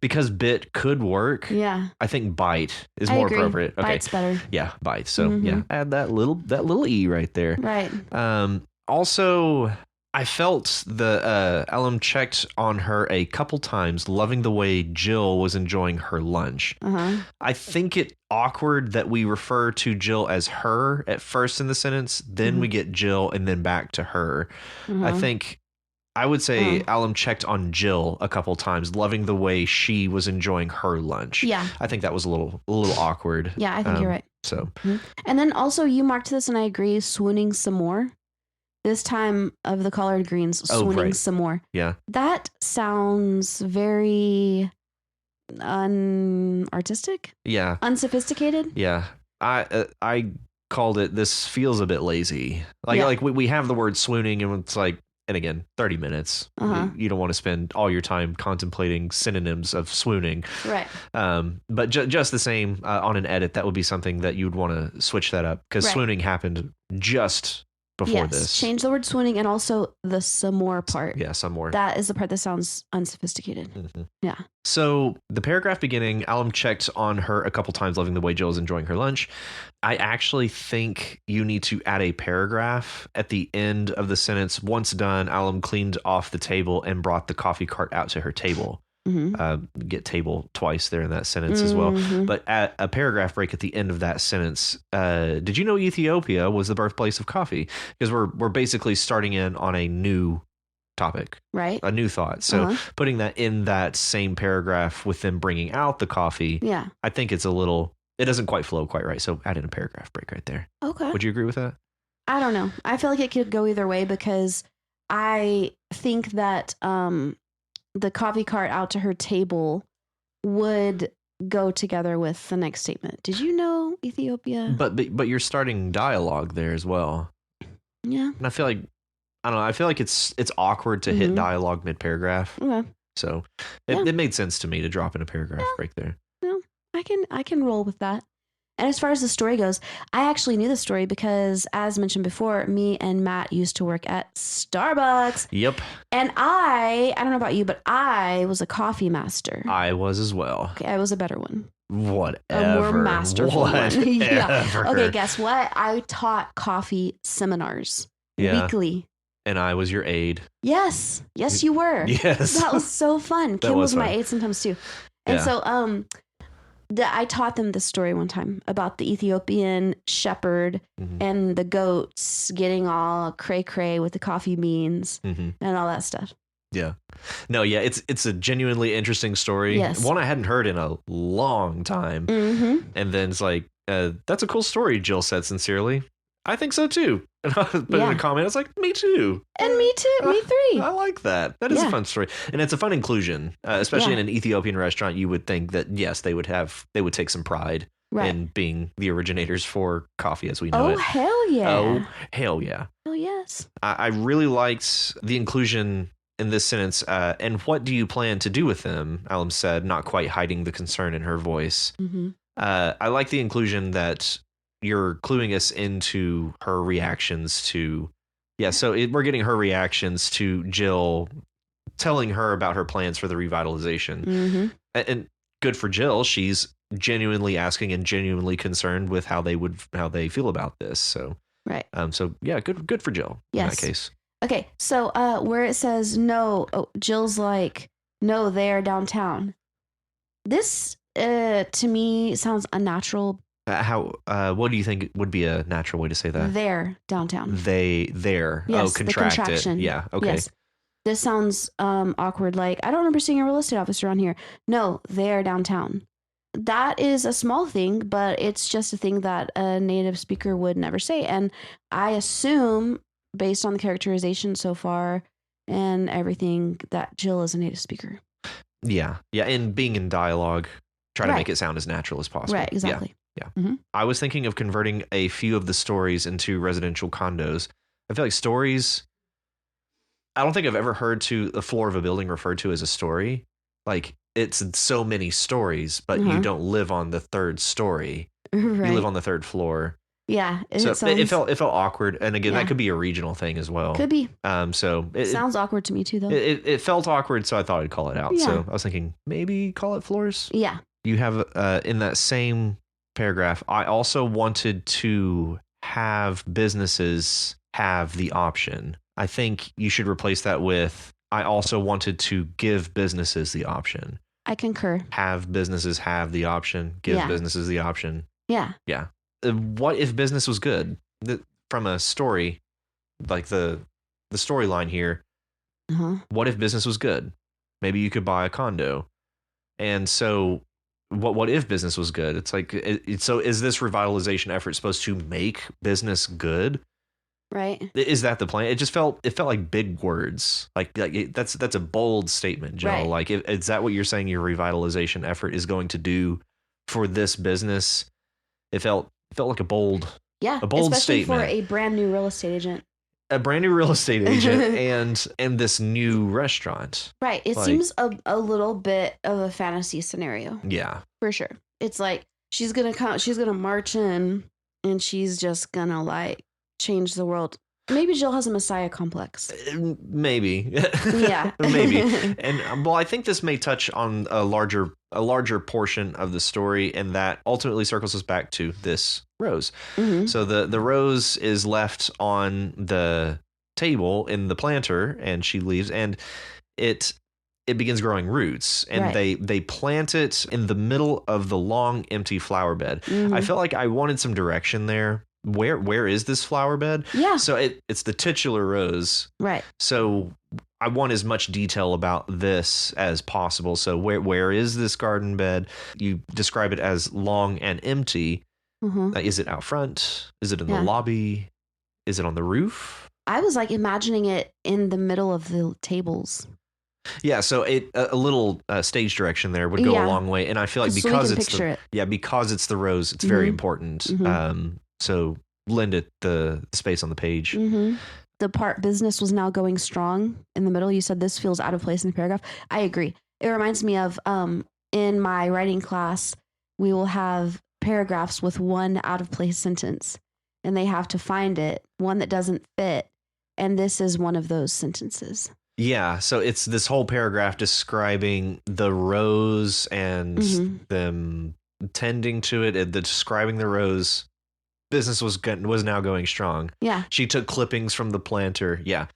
because bit could work. Yeah. I think bite is more appropriate. Okay. Bite's better. Yeah, bite. So yeah, add that little E right there. Right. Also, I felt the Ellum checked on her a couple times, loving the way Jill was enjoying her lunch. Uh-huh. I think it awkward that we refer to Jill as her at first in the sentence, then we get Jill and then back to her. I would say Ellum checked on Jill a couple times, loving the way she was enjoying her lunch. Yeah. I think that was a little awkward. Yeah, I think you're right. So, and then also you marked this, and I agree, swooning some more. This time of the collard greens, swooning some more. Yeah. That sounds very unartistic. Yeah. Unsophisticated. Yeah. I called it, this feels a bit lazy. Like we have the word swooning, and it's like, and again, 30 minutes. Uh-huh. You don't want to spend all your time contemplating synonyms of swooning. Right. But just the same, on an edit, that would be something that you'd want to switch that up, because swooning happened just before this. Change the word swooning, and also the some more part. Yeah, some more. That is the part that sounds unsophisticated. Mm-hmm. Yeah. So the paragraph beginning, Ellum checked on her a couple times, loving the way Jill is enjoying her lunch. I actually think you need to add a paragraph at the end of the sentence. Once done, Ellum cleaned off the table and brought the coffee cart out to her table. Get table twice there in that sentence as well. But at a paragraph break at the end of that sentence, did you know Ethiopia was the birthplace of coffee? Because we're basically starting in on a new topic, right? A new thought. So putting that in that same paragraph with them bringing out the coffee, I think it doesn't quite flow quite right. So add in a paragraph break right there. Okay. Would you agree with that? I don't know. I feel like it could go either way, because I think that the coffee cart out to her table would go together with the next statement. Did you know Ethiopia? But you're starting dialogue there as well. Yeah. And I feel like, I don't know, I feel like it's awkward to hit dialogue mid-paragraph. Okay. So it made sense to me to drop in a paragraph break there. No, I can roll with that. And as far as the story goes, I actually knew the story because, as mentioned before, me and Matt used to work at Starbucks. Yep. And I don't know about you, but I was a coffee master. I was as well. Okay, I was a better one. Whatever. A more masterful one. Yeah. Okay, guess what? I taught coffee seminars weekly. And I was your aide. Yes, you were. Yes. That was so fun. Kim was my aide sometimes too. And so I taught them this story one time about the Ethiopian shepherd and the goats getting all cray-cray with the coffee beans and all that stuff. Yeah. No, yeah, it's a genuinely interesting story. Yes. One I hadn't heard in a long time. And then it's like, that's a cool story, Jill said sincerely. I think so too. And I put in a comment, I was like, me too. And me too. Me three. I like that. That is a fun story. And it's a fun inclusion, especially in an Ethiopian restaurant. You would think that, yes, they would take some pride in being the originators for coffee as we know it. Oh, hell yeah. Oh, hell yeah. Oh, yes. I really liked the inclusion in this sentence. And what do you plan to do with them? Ellum said, not quite hiding the concern in her voice. I like the inclusion that you're cluing us into her reactions to, we're getting her reactions to Jill telling her about her plans for the revitalization. And good for Jill. She's genuinely asking and genuinely concerned with how they feel about this. So, good for Jill in that case. Okay. So, where it says no, Jill's like, no, they're downtown. This, to me, sounds unnatural. What do you think would be a natural way to say that? They're downtown. They're. Yes, contract the contraction. It. Yeah. Okay. Yes. This sounds awkward. Like, I don't remember seeing a real estate officer on here. No, they're downtown. that is a small thing, but it's just a thing that a native speaker would never say. And I assume, based on the characterization so far and everything, that Jill is a native speaker. Yeah. Yeah. And being in dialogue, try to Right. make it sound as natural as possible. Right, exactly. Yeah. Mm-hmm. I was thinking of converting a few of the stories into residential condos. I feel like stories, I don't think I've ever heard to the floor of a building referred to as a story. Like, it's so many stories, but you don't live on the third story. Right. You live on the third floor. Yeah. So it felt awkward. And again, that could be a regional thing as well. Could be. So it sounds awkward to me too, though. It felt awkward, so I thought I'd call it out. Yeah. So I was thinking maybe call it floors. Yeah. You have in that same paragraph, I also wanted to have businesses have the option. I think you should replace that with, I also wanted to give businesses the option. I concur. Have businesses have the option. Give businesses the option. Yeah. Yeah. What if business was good? From a story, like the storyline here. What if business was good? Maybe you could buy a condo. And so what if business was good? It's like, so is this revitalization effort supposed to make business good? Right. Is that the plan? It felt like big words. That's a bold statement, Jill. Right. Like, is that what you're saying your revitalization effort is going to do for this business? It felt like a bold especially statement for a brand new real estate agent. A brand new real estate agent and this new restaurant. Right. It seems a little bit of a fantasy scenario. Yeah. For sure. It's like she's gonna march in and she's just gonna like change the world. Maybe Jill has a messiah complex. Maybe. Yeah. Maybe. And well, I think this may touch on a larger portion of the story, and that ultimately circles us back to this rose. So the rose is left on the table in the planter, and she leaves, and it begins growing roots, and they plant it in the middle of the long empty flower bed. I felt like I wanted some direction there. Where is this flower bed? Yeah. So it's the titular rose. Right. So I want as much detail about this as possible. So where is this garden bed? You describe it as long and empty. Is it out front? Is it in the lobby? Is it on the roof? I was like imagining it in the middle of the tables. Yeah, so a little stage direction there would go a long way, and I feel like because it's the rose, it's very important. So lend it the space on the page. The part business was now going strong in the middle. You said this feels out of place in the paragraph. I agree. It reminds me of in my writing class, we will have paragraphs with one out of place sentence, and they have to find it, one that doesn't fit, and this is one of those sentences. Yeah, so it's this whole paragraph describing the rose and them tending to it, describing the rose. Business was now going strong. Yeah. She took clippings from the planter. Yeah.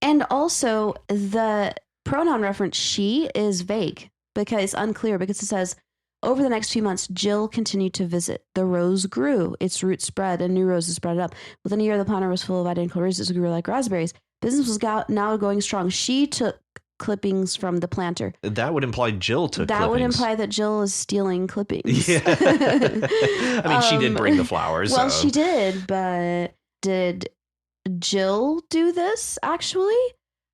And also the pronoun reference she is vague because unclear because it says, over the next few months, Jill continued to visit. The rose grew, its roots spread, and new roses spread up. Within a year, the planter was full of identical roses that grew like raspberries. Business was now going strong. She took clippings from the planter. That would imply Jill took clippings. That would imply that Jill is stealing clippings. Yeah. I mean, she did bring the flowers. Well, she did, but did Jill do this actually?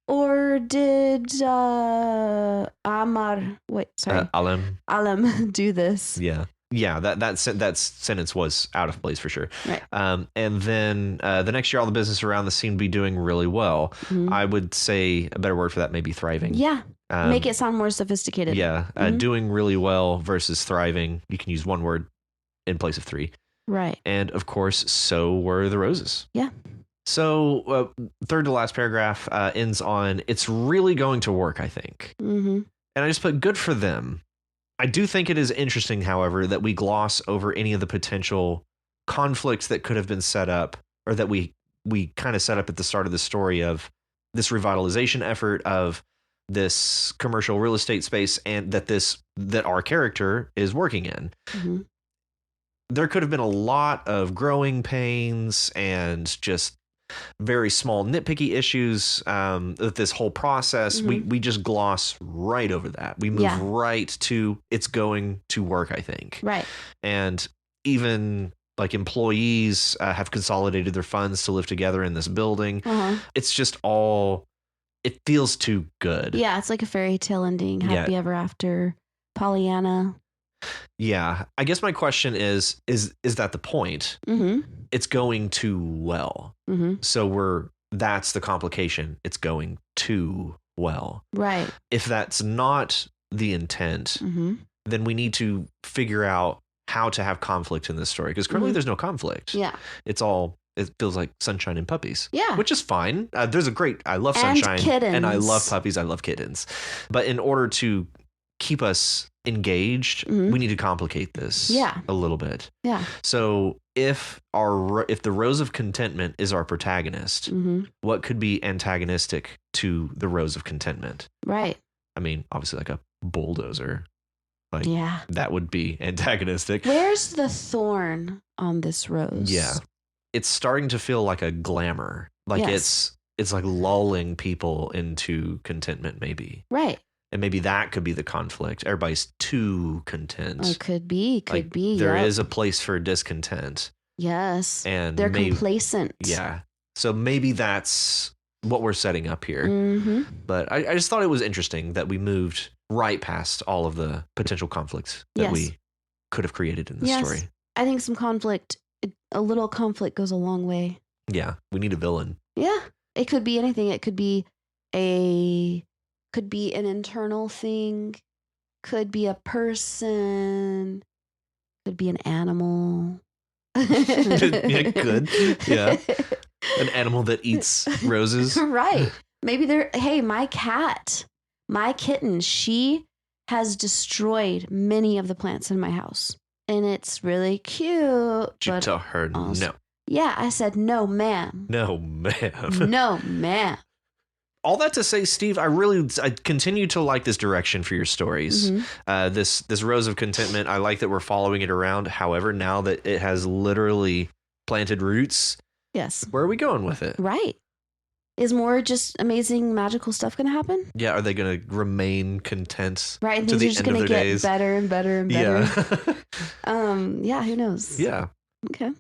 Or did Alem do this? Yeah. Yeah, that sentence was out of place for sure. Right. And then the next year, all the business around the scene would be doing really well. I would say a better word for that may be thriving. Yeah. Make it sound more sophisticated. Yeah. Doing really well versus thriving. You can use one word in place of three. Right. And of course, so were the roses. Yeah. So third to last paragraph ends on, it's really going to work, I think. And I just put good for them. I do think it is interesting, however, that we gloss over any of the potential conflicts that could have been set up, or that we kind of set up at the start of the story of this revitalization effort of this commercial real estate space, and that our character is working in. There could have been a lot of growing pains and just very small nitpicky issues with this whole process. We just gloss right over that. We move right to it's going to work, I think. Right. And even like employees have consolidated their funds to live together in this building. It's just it feels too good. Yeah, it's like a fairy tale ending. Happy ever after. Pollyanna. Yeah. I guess my question is that the point? It's going too well. So that's the complication. It's going too well. Right. If that's not the intent, then we need to figure out how to have conflict in this story, because currently there's no conflict. Yeah. It feels like sunshine and puppies. Yeah. Which is fine. I love sunshine. Kittens. And I love puppies. I love kittens. But in order to keep us engaged, we need to complicate this a little bit. Yeah. So if the Rose of Contentment is our protagonist, what could be antagonistic to the Rose of Contentment? Right. I mean, obviously like a bulldozer. Like, that would be antagonistic. Where's the thorn on this rose? Yeah. It's starting to feel like a glamour. Like it's like lulling people into contentment, maybe. Right. And maybe that could be the conflict. Everybody's too content. Oh, could be. There is a place for discontent. Yes. And they're complacent. Yeah. So maybe that's what we're setting up here. But I just thought it was interesting that we moved right past all of the potential conflicts that we could have created in the story. I think some conflict, a little conflict goes a long way. Yeah. We need a villain. Yeah. It could be anything. It could be an internal thing, could be a person, could be an animal. It could. Yeah. An animal that eats roses. Right. Maybe my kitten, she has destroyed many of the plants in my house. And it's really cute. Did you tell her no? Yeah, I said, no, ma'am. No, ma'am. No, ma'am. All that to say, Steve, I continue to like this direction for your stories. This Rose of Contentment, I like that we're following it around. However, now that it has literally planted roots, where are we going with it? Right. Is more just amazing magical stuff going to happen? Yeah, are they going to remain content? Right, and to things the are just end going of to their get days? better and better and better. Yeah. Who knows? Yeah. Okay.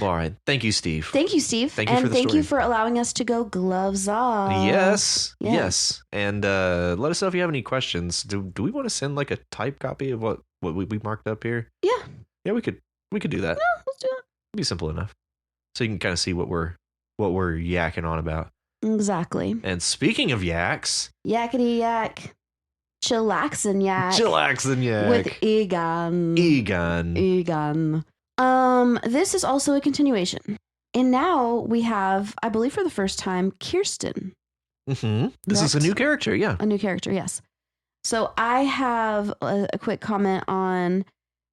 All right. Thank you, Steve. Thank you, Steve. Thank you for the thank story. you for allowing us to go gloves off. Yes. And let us know if you have any questions. Do we want to send like a typed copy of what we marked up here? Yeah. Yeah, we could do that. Yeah, let's do it. It'd be simple enough. So you can kind of see what we're yakking on about. Exactly. And speaking of yaks, yakety yak, chillaxin yak, with Egon. This is also a continuation, and now we have, I believe, for the first time, Kirsten. This is a new character. Yeah, a new character. Yes. So I have a quick comment on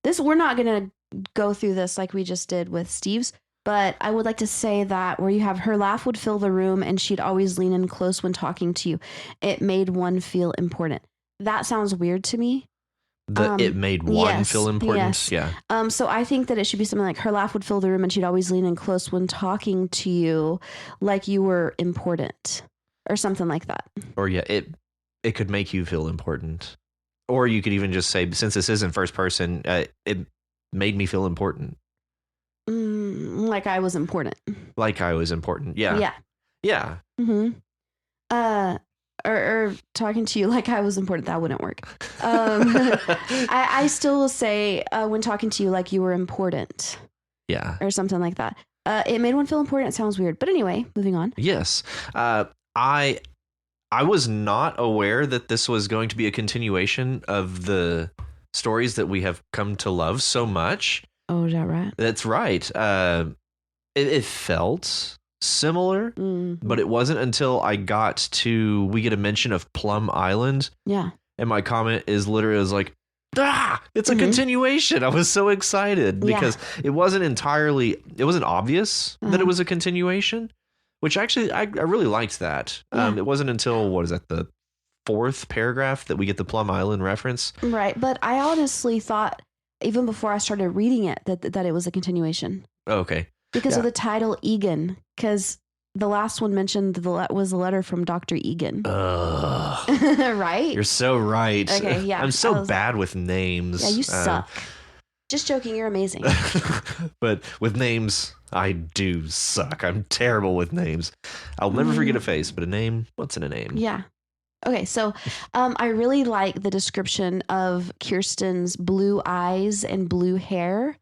this. We're not going to go through this like we just did with Steve's. But I would like to say that where you have her laugh would fill the room and she'd always lean in close when talking to you. It made one feel important. That sounds weird to me. It made one feel important. Yes. Yeah. So I think that it should be something like her laugh would fill the room and she'd always lean in close when talking to you, like you were important or something like that. Or it could make you feel important. Or you could even just say, since this isn't first person, it made me feel important. Like I was important. Yeah. Yeah. Or talking to you like I was important. That wouldn't work. I still say when talking to you like you were important. Yeah. Or something like that. It made one feel important. It sounds weird. But anyway, moving on. Yes. I was not aware that this was going to be a continuation of the stories that we have come to love so much. Oh, is that right? That's right. It felt similar, but it wasn't until we get a mention of Plum Island. Yeah. And my comment is literally like, it's a continuation. I was so excited because it wasn't obvious that it was a continuation, which actually I really liked that. It wasn't until, the fourth paragraph that we get the Plum Island reference. Right. But I honestly thought, even before I started reading it, that it was a continuation. Oh, okay. Because of the title Egan. Because the last one mentioned was a letter from Dr. Egan. Ugh. Right? You're so right. Okay, yeah. I'm so bad with names. Yeah, you suck. Just joking, you're amazing. But with names, I do suck. I'm terrible with names. I'll never forget a face, but a name, what's in a name? Yeah. Okay, so I really like the description of Kirsten's blue eyes and blue hair.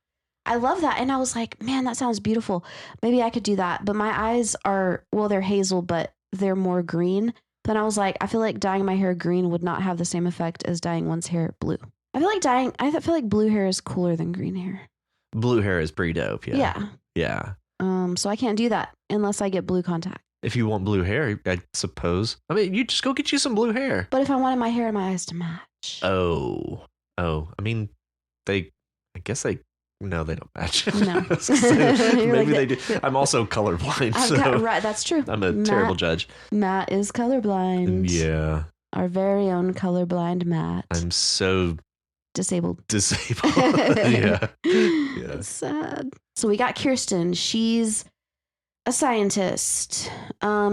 I love that. And I was like, man, that sounds beautiful. Maybe I could do that. But my eyes are, well, they're hazel, but they're more green. Then I was like, I feel like dyeing my hair green would not have the same effect as dyeing one's hair blue. I feel like blue hair is cooler than green hair. Blue hair is pretty dope. Yeah. Yeah. So I can't do that unless I get blue contact. If you want blue hair, I suppose. I mean, you just go get you some blue hair. But if I wanted my hair and my eyes to match. Oh. I mean, no, they don't match. No. Maybe they do. I'm also colorblind. Right, that's true. I'm a terrible judge. Matt is colorblind. Yeah. Our very own colorblind Matt. I'm so disabled. Yeah. That's sad. So we got Kirsten. She's a scientist.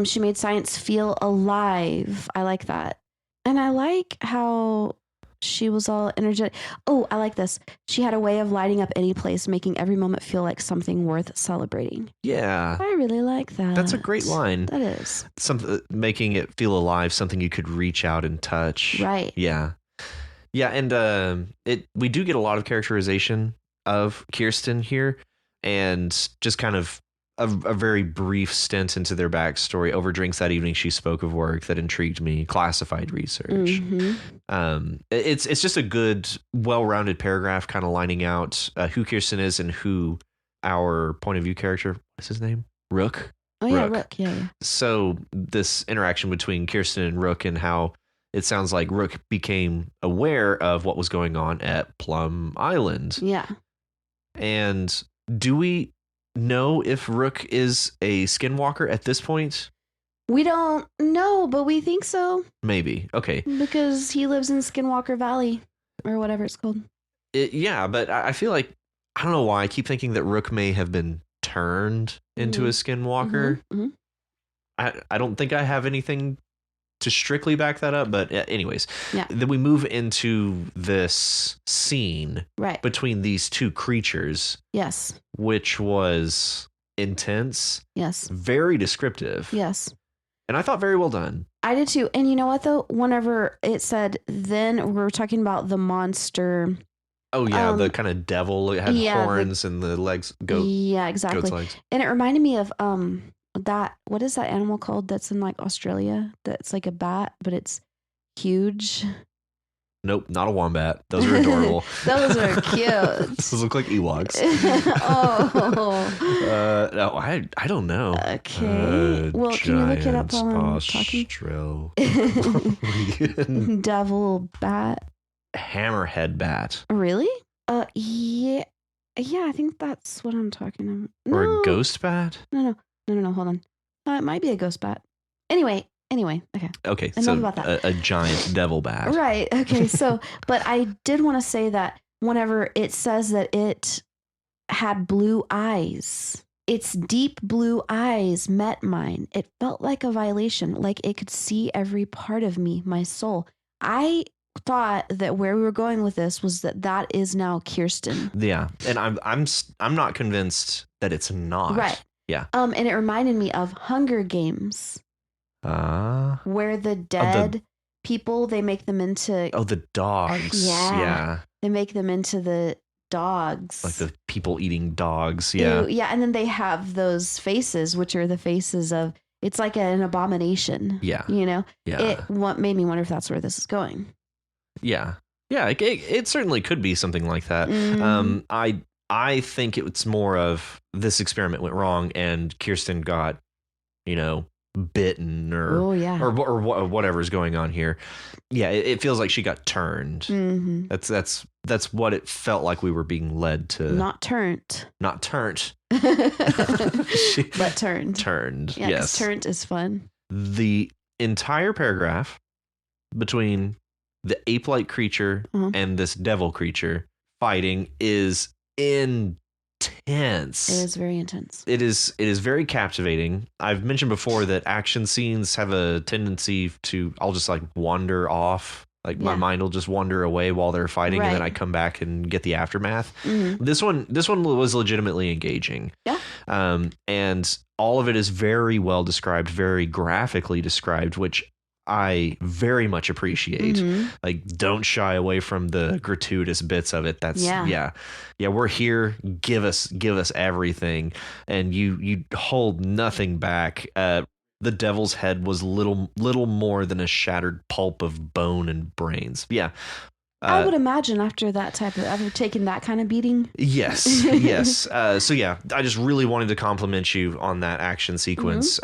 She made science feel alive. I like that. And I like how she was all energetic. Oh, I like this. She had a way of lighting up any place, making every moment feel like something worth celebrating. Yeah. I really like that. That's a great line. That is. Something making it feel alive, something you could reach out and touch. Right. Yeah. Yeah, and we do get a lot of characterization of Kirsten here, and just kind of a very brief stint into their backstory. Over drinks that evening, she spoke of work that intrigued me, classified research. Mm-hmm. It's just a good, well-rounded paragraph, kind of lining out who Kirsten is and who our point of view character, what's his name? Rook? Oh, yeah, Rook. Yeah. So this interaction between Kirsten and Rook, and how it sounds like Rook became aware of what was going on at Plum Island. Yeah. And do we know if Rook is a skinwalker at this point? We don't know, but we think so. Maybe. Okay. Because he lives in Skinwalker Valley, or whatever it's called. Yeah, but I feel like, I don't know why, I keep thinking that Rook may have been turned into a skinwalker. Mm-hmm. I don't think I have anything to strictly back that up, but anyways, yeah. Then we move into this scene right between these two creatures. Yes. Which was intense. Yes. Very descriptive. Yes. And I thought very well done. I did too. And you know what though? Whenever it said, then we were talking about the monster. Oh yeah, the kind of devil. It had horns and the legs. Yeah, exactly. Goat's legs. And it reminded me of that, what is that animal called that's in like Australia? That's like a bat, but it's huge. Nope, not a wombat. Those are adorable. Those are cute. Those look like Ewoks. No, I don't know. Okay. Well, can you look it up while I'm talking? Devil bat. Hammerhead bat. Really? Yeah. Yeah, I think that's what I'm talking about. Or a ghost bat? No, hold on. It might be a ghost bat. Anyway, okay. Okay, enough about that. A giant devil bat. Right, okay, so, but I did want to say that whenever it says that it had blue eyes, its deep blue eyes met mine. It felt like a violation, like it could see every part of me, my soul. I thought that where we were going with this was that is now Kirsten. Yeah, and I'm not convinced that it's not. Right. Yeah. And it reminded me of Hunger Games. Where the dead people, they make them into... Oh, the dogs. Yeah. They make them into the dogs. Like the people eating dogs. Yeah. Yeah, and then they have those faces, which are the faces of... It's like an abomination. Yeah. You know? Yeah. What made me wonder if that's where this is going. Yeah. Yeah, it certainly could be something like that. I think it's more of this experiment went wrong and Kirsten got, bitten or whatever's going on here. Yeah, it feels like she got turned. Mm-hmm. That's what it felt like we were being led to. Not turned. But turned. Turned. Yeah, yes. Turned is fun. The entire paragraph between the ape-like creature and this devil creature fighting is intense. intense. It is very intense. It is very captivating. I've mentioned before that action scenes have a tendency to, I'll just like wander off. Like my mind will just wander away while they're fighting, and then I come back and get the aftermath. Mm-hmm. This one was legitimately engaging. Yeah. And all of it is very well described, very graphically described, which I very much appreciate. Mm-hmm. Like, don't shy away from the gratuitous bits of it. That's yeah. We're here. Give us everything, and you hold nothing back. The devil's head was little more than a shattered pulp of bone and brains. Yeah. I would imagine after taking that kind of beating. Yes. So yeah, I just really wanted to compliment you on that action sequence,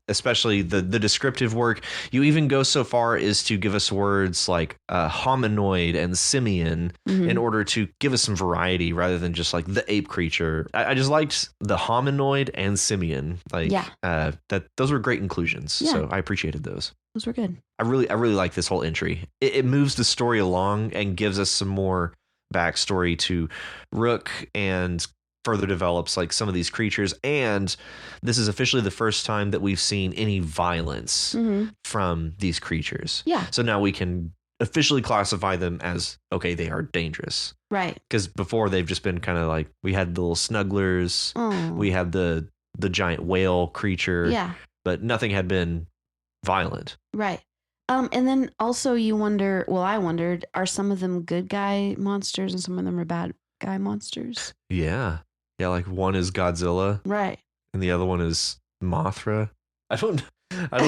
especially the descriptive work. You even go so far as to give us words like hominoid and simian in order to give us some variety rather than just like the ape creature. I just liked the hominoid and simian. Like that those were great inclusions. Yeah. So I appreciated those. Those were good. I really like this whole entry. It moves the story along and gives us some more backstory to Rook and further develops like some of these creatures. And this is officially the first time that we've seen any violence from these creatures. Yeah. So now we can officially classify them as, okay, they are dangerous. Right. Because before they've just been kind of like, we had the little snugglers. We had the giant whale creature. Yeah. But nothing had been violent. Right. And then also you wonder, well, I wondered, are some of them good guy monsters and some of them are bad guy monsters? Yeah. Yeah, like one is Godzilla. Right. And the other one is Mothra. I don't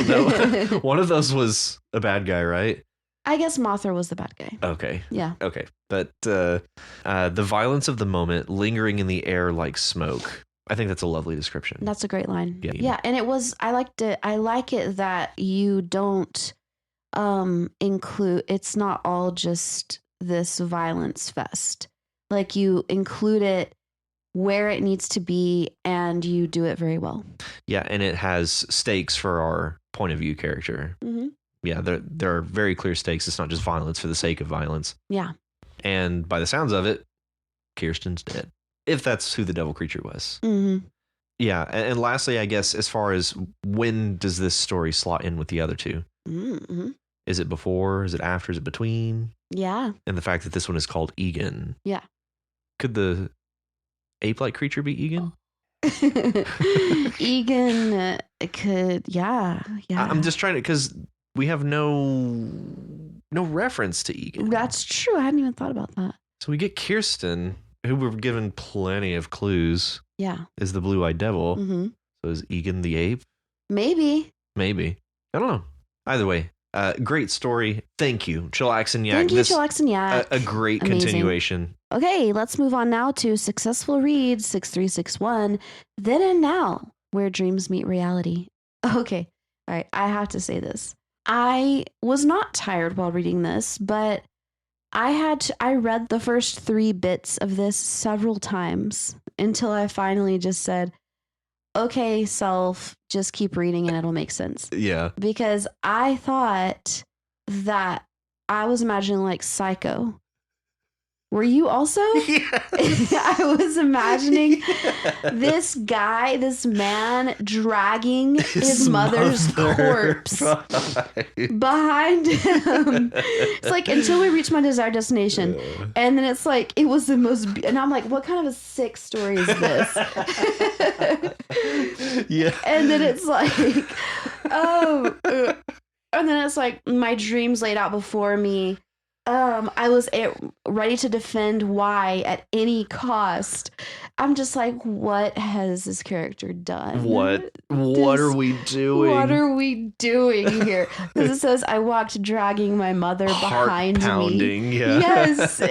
know. One of those was a bad guy, right? I guess Mothra was the bad guy. Okay. Yeah. Okay. But the violence of the moment lingering in the air like smoke. I think that's a lovely description. That's a great line. Yeah. And it was, I like it that you don't include, it's not all just this violence fest. Like you include it where it needs to be and you do it very well. Yeah. And it has stakes for our point of view character. Mm-hmm. Yeah. There are very clear stakes. It's not just violence for the sake of violence. Yeah. And by the sounds of it, Kirsten's dead. If that's who the devil creature was. Mm-hmm. Yeah. And lastly, I guess, as far as when does this story slot in with the other two? Mm-hmm. Is it before? Is it after? Is it between? Yeah. And the fact that this one is called Egan. Yeah. Could the ape-like creature be Egan? Egan could, yeah. I'm just trying to, because we have no reference to Egan. That's true. I hadn't even thought about that. So we get Kirsten, who we're given plenty of clues. Yeah. Is the blue-eyed devil. Mm-hmm. So is Egan the ape? Maybe. I don't know. Either way, great story. Thank you, Chillax and Yak. Thank you, Chillax and Yak. A great continuation. Okay, let's move on now to Successful Read 6361. Then and Now, Where Dreams Meet Reality. Okay, all right, I have to say this. I was not tired while reading this, but I read the first 3 bits of this several times until I finally just said, okay, self, just keep reading and it'll make sense. Yeah. Because I thought that I was imagining like Psycho. Were you also? Yeah. I was imagining this man dragging his mother's corpse behind him. It's like, until we reach my desired destination. And then it's like, it was the most, and I'm like, what kind of a sick story is this? Yeah. And then it's like, and then it's like, my dreams laid out before me. I was ready to defend why at any cost. I'm just like, what has this character done? What are we doing? What are we doing here? Because it says, I walked dragging my mother behind pounding, me. Yeah. Yes.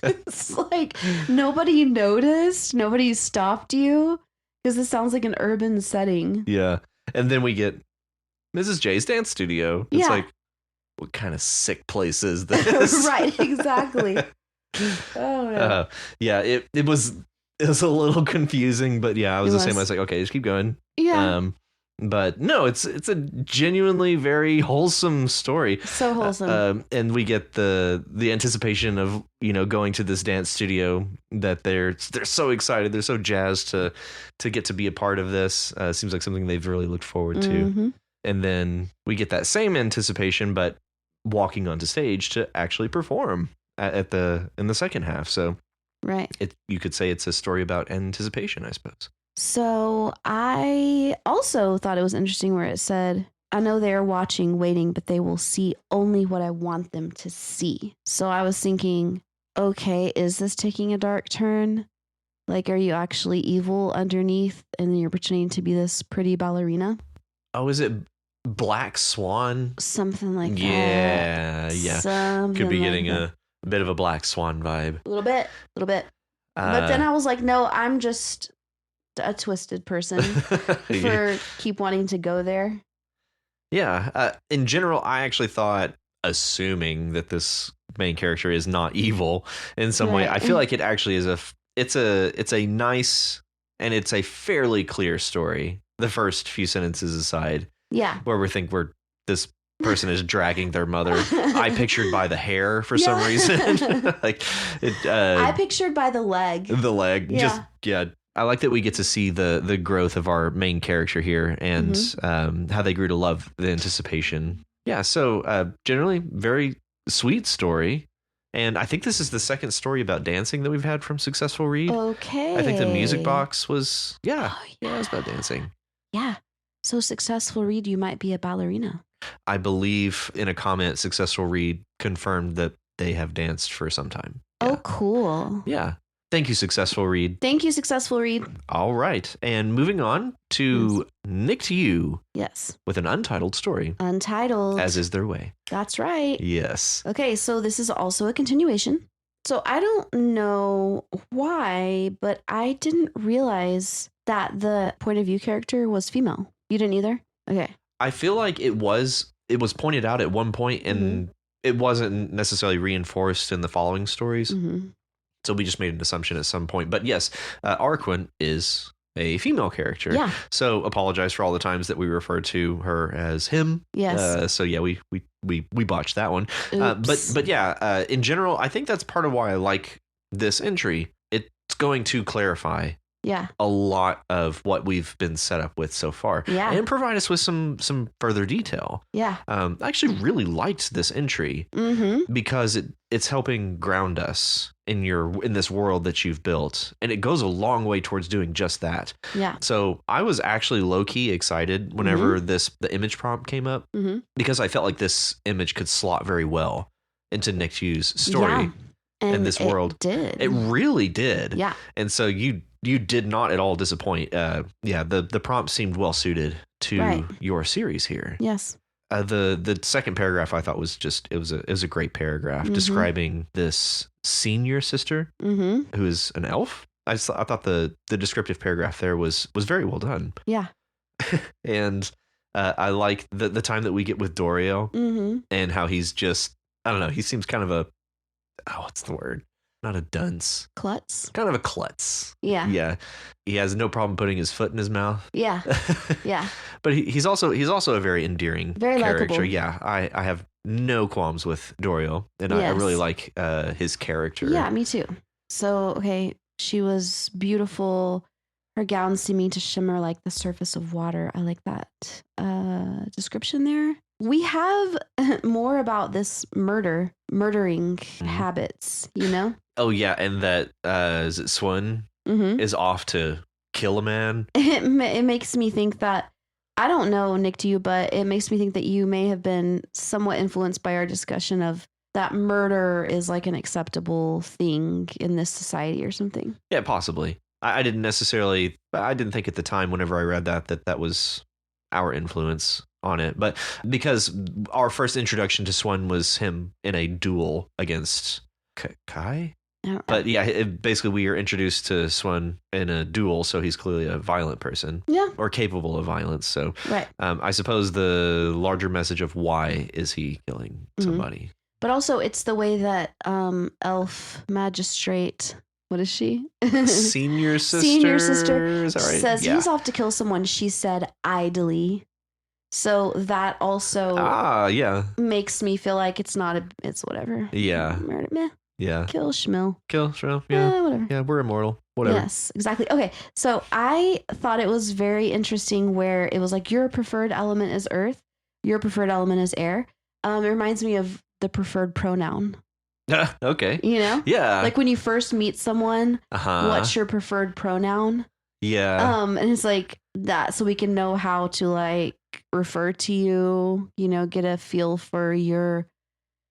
It's like, nobody noticed. Nobody stopped you. Because it sounds like an urban setting. Yeah. And then we get Mrs. J's dance studio. It's like, what kind of sick place is this? Right, exactly. Oh no. Yeah, it was a little confusing, but yeah, I was the same. I was like, okay, just keep going. Yeah. But no, it's a genuinely very wholesome story. So wholesome. And we get the anticipation of, going to this dance studio, that they're so excited, they're so jazzed to get to be a part of this. Seems like something they've really looked forward to. Mm-hmm. And then we get that same anticipation, but walking onto stage to actually perform in the second half. So right. You could say it's a story about anticipation, I suppose. So I also thought it was interesting where it said, I know they're watching, waiting, but they will see only what I want them to see. So I was thinking, okay, is this taking a dark turn? Like, are you actually evil underneath and then you're pretending to be this pretty ballerina? Oh, is it Black Swan? Something like that. Yeah. Something Could be like getting that. a bit of a Black Swan vibe. A little bit. But then I was like, no, I'm just a twisted person for keep wanting to go there. Yeah. In general, I actually thought, assuming that this main character is not evil in some way, I feel like it actually is it's a nice and it's a fairly clear story. The first few sentences aside, where this person is dragging their mother. I pictured by the hair for some reason. I pictured by the leg. The leg, I like that we get to see the growth of our main character here and how they grew to love the anticipation. Yeah, so generally very sweet story. And I think this is the second story about dancing that we've had from Successful Read. Okay. I think the music box was, it was about dancing. Yeah. So Successful Read, you might be a ballerina. I believe in a comment, Successful Read confirmed that they have danced for some time. Yeah. Oh, cool. Yeah. Thank you, Successful Read. Thank you, Successful Read. All right. And moving on to Nick to You. Yes. With an untitled story. Untitled. As is their way. That's right. Yes. Okay, so this is also a continuation. So I don't know why, but I didn't realize that the point of view character was female. You didn't either? Okay. I feel like it was pointed out at one point and it wasn't necessarily reinforced in the following stories. Mm-hmm. So we just made an assumption at some point. But yes, Arquin is a female character. Yeah. So apologize for all the times that we referred to her as him. Yes. So yeah, we botched that one. But yeah, in general, I think that's part of why I like this entry. It's going to clarify a lot of what we've been set up with so far. Yeah. And provide us with some further detail. Yeah. I actually really liked this entry because it's helping ground us in this world that you've built. And it goes a long way towards doing just that. Yeah. So I was actually low-key excited whenever the image prompt came up because I felt like this image could slot very well into Nick Hughes' story in this world. It really did. Yeah. And so you did not at all disappoint. The prompt seemed well suited to your series here. Yes. The second paragraph I thought was it was a great paragraph describing this senior sister who is an elf. I thought the descriptive paragraph there was very well done. Yeah. And I like the time that we get with Dorio and how he's just, I don't know, he seems kind of what's the word? Not a dunce. Klutz? Kind of a klutz. Yeah. Yeah. He has no problem putting his foot in his mouth. Yeah. Yeah. But he's also a very endearing character. Likable. Yeah. I have no qualms with Dorio. And I really like his character. Yeah, me too. So, okay, she was beautiful. Her gown seeming to shimmer like the surface of water. I like that description there. We have more about this murdering habits, Oh, yeah. And that is it Swan is off to kill a man. It makes me think that, I don't know, Nick, to you, but it makes me think that you may have been somewhat influenced by our discussion of that murder is like an acceptable thing in this society or something. Yeah, possibly. I didn't think at the time whenever I read that was our influence on it. But because our first introduction to Swan was him in a duel against Kai? But yeah, basically we are introduced to Swan in a duel, so he's clearly a violent person. Yeah. Or capable of violence. So I suppose the larger message of why is he killing somebody. But also it's the way that Elf Magistrate What is she? Senior sister. Senior sister. Is that right? Says he's off to kill someone. She said idly. So that also makes me feel like it's whatever. Yeah. Meh. Yeah. Kill Schmill. Yeah. Whatever. Yeah, we're immortal. Whatever. Yes, exactly. Okay, so I thought it was very interesting where it was like your preferred element is earth, your preferred element is air. It reminds me of the preferred pronoun. Okay. You know? Yeah. Like when you first meet someone, what's your preferred pronoun? Yeah. And it's like that, so we can know how to like refer to you, get a feel for your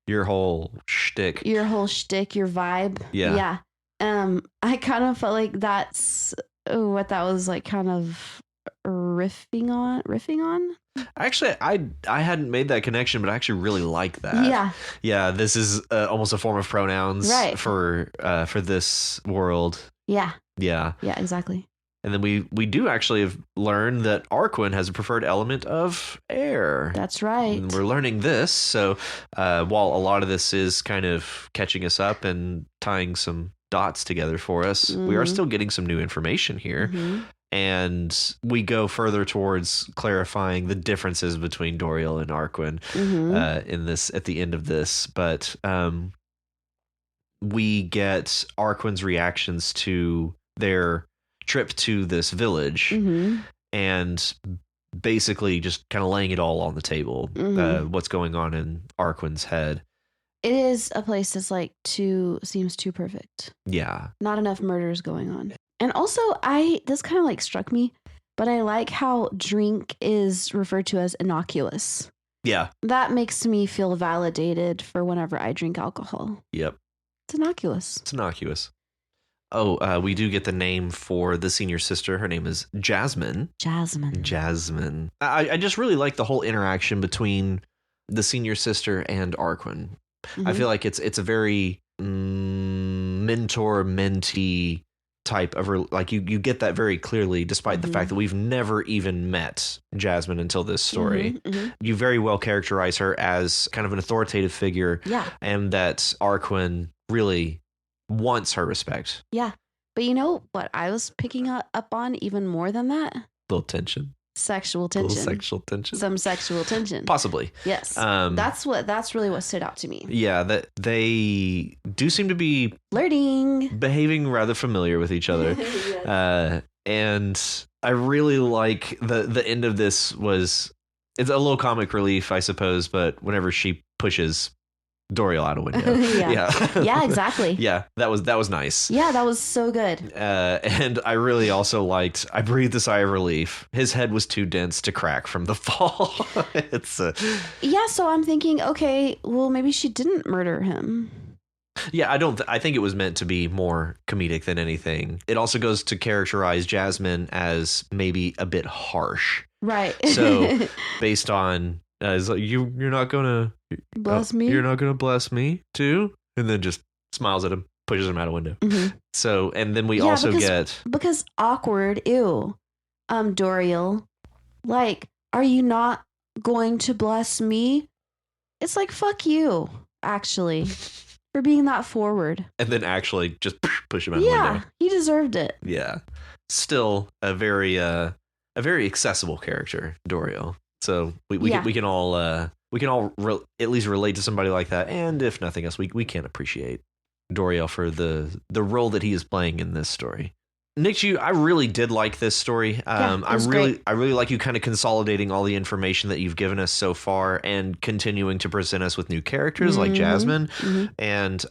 whole shtick. Your vibe. Yeah. I kind of felt like that's what that was like kind of riffing on. Actually, I hadn't made that connection, but I actually really like that. Yeah, this is almost a form of pronouns for this world. Yeah, exactly. And then we do actually have learned that Arquin has a preferred element of air. That's right. And we're learning this, so while a lot of this is kind of catching us up and tying some dots together for us, we are still getting some new information here. And we go further towards clarifying the differences between Doriel and Arquin in this at the end of this. But we get Arquin's reactions to their trip to this village and basically just kind of laying it all on the table, what's going on in Arquin's head. It is a place that's like seems too perfect. Yeah. Not enough murders going on. And also this kind of like struck me, but I like how drink is referred to as innocuous. Yeah. That makes me feel validated for whenever I drink alcohol. Yep. It's innocuous. Oh, we do get the name for the senior sister. Her name is Jasmine. Jasmine. I just really like the whole interaction between the senior sister and Arquin. I feel like it's a very mentor-mentee type of like you get that very clearly, despite the fact that we've never even met Jasmine until this story. You very well characterize her as kind of an authoritative figure, and that Arquin really wants her respect. Yeah, but you know what I was picking up on even more than that? Little tension. Sexual tension. Some sexual tension. Possibly. Yes. That's really what stood out to me. Yeah, that they do seem to be flirting, behaving rather familiar with each other. Yes. And I really like the end of this it's a little comic relief, I suppose, but whenever she pushes Doriel out a window. Yeah, exactly. Yeah, that was nice. Yeah, that was so good. And I really also liked, I breathed a sigh of relief. His head was too dense to crack from the fall. Yeah, so I'm thinking, okay, well, maybe she didn't murder him. Yeah, I think it was meant to be more comedic than anything. It also goes to characterize Jasmine as maybe a bit harsh. Right. So based on it's like, you're not gonna bless me. You're not gonna bless me too, and then just smiles at him, pushes him out a window. So, and then we also because awkward. Ew, Doriel, like, are you not going to bless me? It's like, fuck you, actually, for being that forward. And then actually just push him out the window. Yeah, he deserved it. Yeah, still a very accessible character, Doriel. So we can all at least relate to somebody like that, and if nothing else, we can appreciate Doriel for the role that he is playing in this story. Nick, I really did like this story. I really like you kind of consolidating all the information that you've given us so far and continuing to present us with new characters like Jasmine and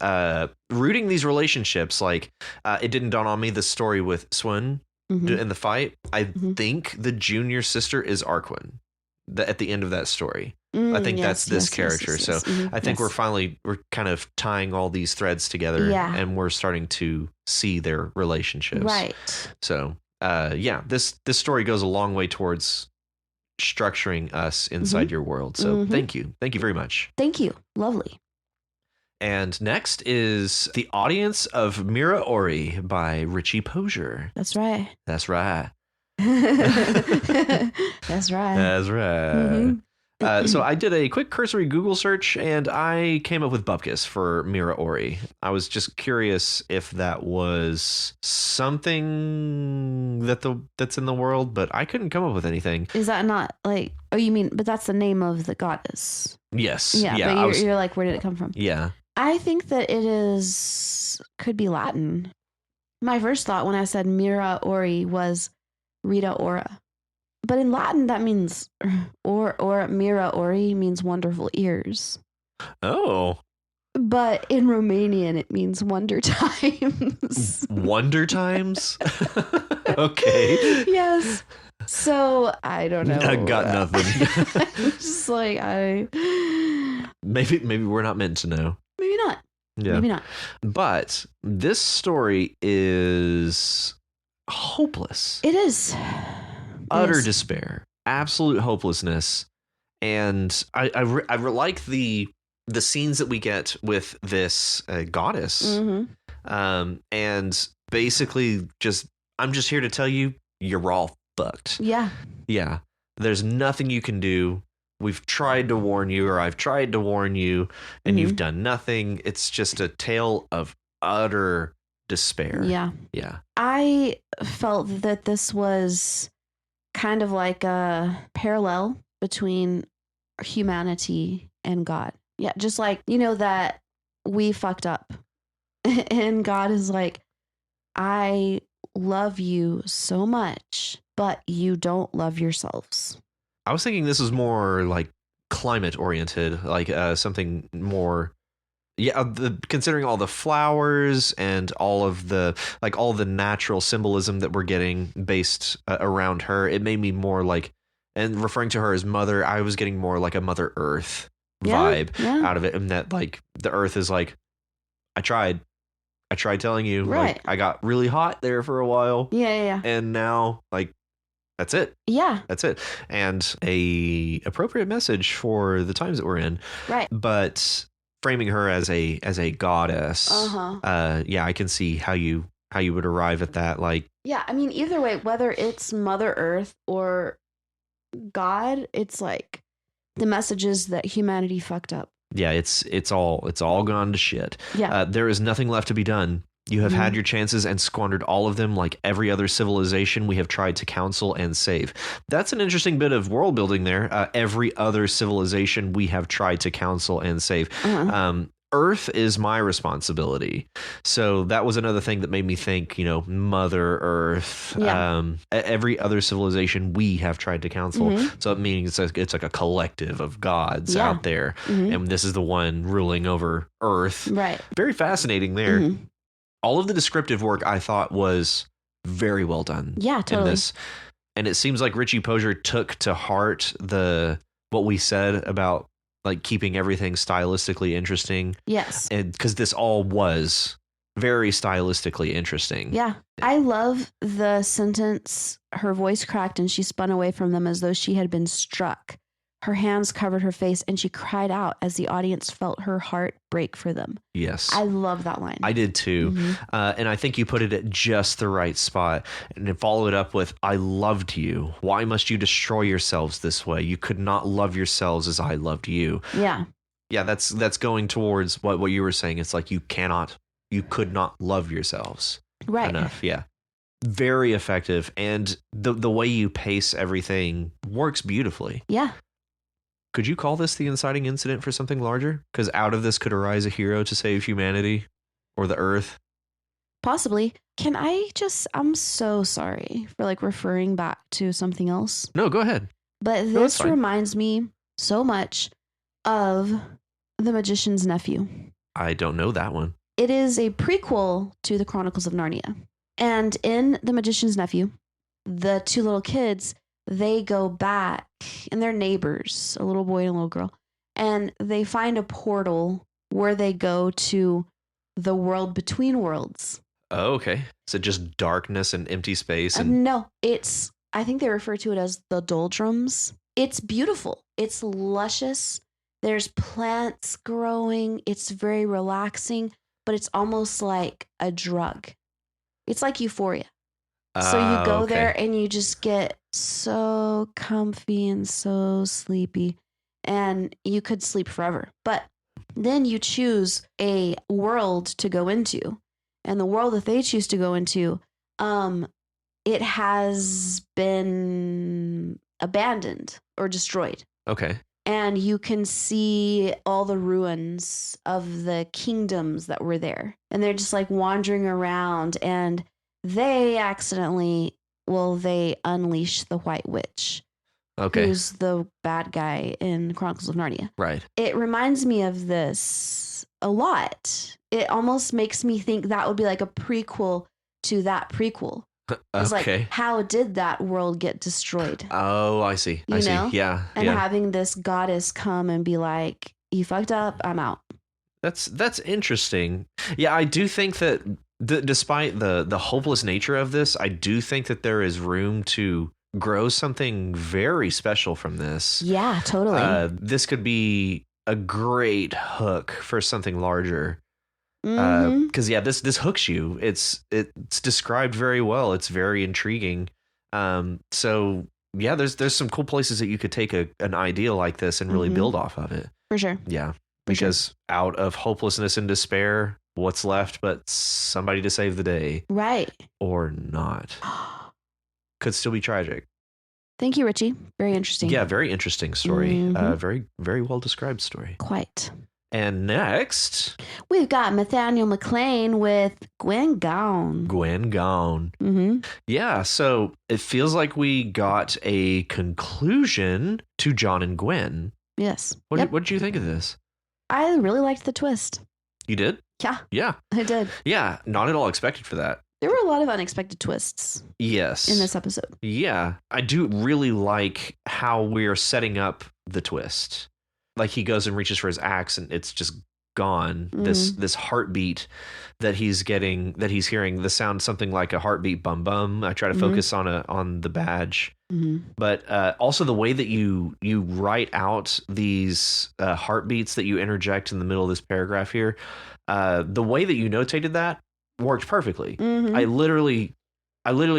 rooting these relationships. Like it didn't dawn on me the story with Swin in the fight. I think the junior sister is Arquin. At the end of that story, I think that's this character. So I think we're kind of tying all these threads together, and we're starting to see their relationships. Right. So this story goes a long way towards structuring us inside your world. So thank you very much. Thank you. Lovely. And next is The Audience of miomerzoi by Richie Posier. That's right. That's right. That's right. So I did a quick cursory Google search, and I came up with bupkis for miomerzoi. I was just curious if that was something that's in the world, but I couldn't come up with anything. Is that not like? Oh, you mean? But that's the name of the goddess. Yes. Yeah. But you're like, where did it come from? Yeah. I think that could be Latin. My first thought when I said miomerzoi was Rita Ora. But in Latin, that means, or miomerzoi means wonderful ears. Oh. But in Romanian, it means wonder times. Wonder times? Okay. Yes. So, I don't know. I got nothing. Just like, Maybe we're not meant to know. Maybe not. Yeah. Maybe not. But this story is hopeless. It is. Utter despair, absolute hopelessness, and I like the scenes that we get with this goddess, and basically I'm just here to tell you you're all fucked. Yeah. There's nothing you can do. We've tried to warn you, or I've tried to warn you, and you've done nothing. It's just a tale of utter despair. Yeah. I felt that this was kind of like a parallel between humanity and God. Yeah, just like, that we fucked up. And God is like, I love you so much, but you don't love yourselves. I was thinking this was more like climate oriented, like something more. Yeah, considering all the flowers and all the natural symbolism that we're getting based around her, it made me more like, and referring to her as mother, I was getting more like a Mother Earth vibe out of it, and that like the Earth is like, I tried telling you, right. Like I got really hot there for a while, yeah, and now like that's it. Yeah, that's it, and a appropriate message for the times that we're in, right? But framing her as a goddess, I can see how you would arrive at that. Like, yeah, I mean, either way, whether it's Mother Earth or God, it's like the message is that humanity fucked up. Yeah, it's all gone to shit. Yeah, there is nothing left to be done. You have had your chances and squandered all of them, like every other civilization we have tried to counsel and save. That's an interesting bit of world building there. Every other civilization we have tried to counsel and save. Earth is my responsibility. So that was another thing that made me think, Mother Earth, every other civilization we have tried to counsel. So it means it's like a collective of gods out there. And this is the one ruling over Earth. Right. Very fascinating there. All of the descriptive work I thought was very well done. Yeah, totally. In this. And it seems like Richie Posher took to heart what we said about like keeping everything stylistically interesting. Yes. And because this all was very stylistically interesting. Yeah. I love the sentence, her voice cracked and she spun away from them as though she had been struck. Her hands covered her face and she cried out as the audience felt her heart break for them. Yes. I love that line. I did too. And I think you put it at just the right spot. And then follow it up with, I loved you. Why must you destroy yourselves this way? You could not love yourselves as I loved you. Yeah. Yeah, that's going towards what you were saying. It's like you could not love yourselves enough. Yeah. Very effective. And the way you pace everything works beautifully. Yeah. Could you call this the inciting incident for something larger? Because out of this could arise a hero to save humanity or the Earth? Possibly. I'm so sorry for like referring back to something else. No, go ahead. But this reminds me so much of The Magician's Nephew. I don't know that one. It is a prequel to The Chronicles of Narnia. And in The Magician's Nephew, the two little kids, they go back and they're neighbors, a little boy and a little girl, and they find a portal where they go to the world between worlds. Oh, okay. So just darkness and empty space? And no, I think they refer to it as the doldrums. It's beautiful. It's luscious. There's plants growing. It's very relaxing, but it's almost like a drug. It's like euphoria. So you go there and you just get so comfy and so sleepy. and you could sleep forever. But then you choose a world to go into, and the world that they choose to go into, it has been abandoned or destroyed. Okay. And you can see all the ruins of the kingdoms that were there. And they're just like wandering around, and they unleash the White Witch. Okay. Who's the bad guy in Chronicles of Narnia. Right. It reminds me of this a lot. It almost makes me think that would be like a prequel to that prequel. It's like, how did that world get destroyed? Oh, I see. I see. Yeah. And having this goddess come and be like, you fucked up, I'm out. That's interesting. Yeah, I do think that despite the hopeless nature of this, I do think that there is room to grow something very special from this. Yeah, totally. This could be a great hook for something larger. Because this hooks you. It's described very well. It's very intriguing. So yeah, there's some cool places that you could take an idea like this and really build off of it. For sure. Yeah, because out of hopelessness and despair, what's left but somebody to save the day? Right. Or not. Could still be tragic. Thank you, Richie. Very interesting. Yeah, very interesting story. Very, very well described story. Quite. And next, we've got Nathaniel McLean with Gwen Gone. Gwen Gone. Yeah, so it feels like we got a conclusion to John and Gwen. Yes. What did you think of this? I really liked the twist. You did? Yeah. Yeah. I did. Yeah, not at all expected for that. There were a lot of unexpected twists. Yes. In this episode. Yeah. I do really like how we're setting up the twist. Like he goes and reaches for his axe and it's just gone. This heartbeat that he's hearing, the sound something like a heartbeat bum bum. I try to focus on the badge. But also the way that you write out these heartbeats that you interject in the middle of this paragraph here, the way that you notated that worked perfectly. I literally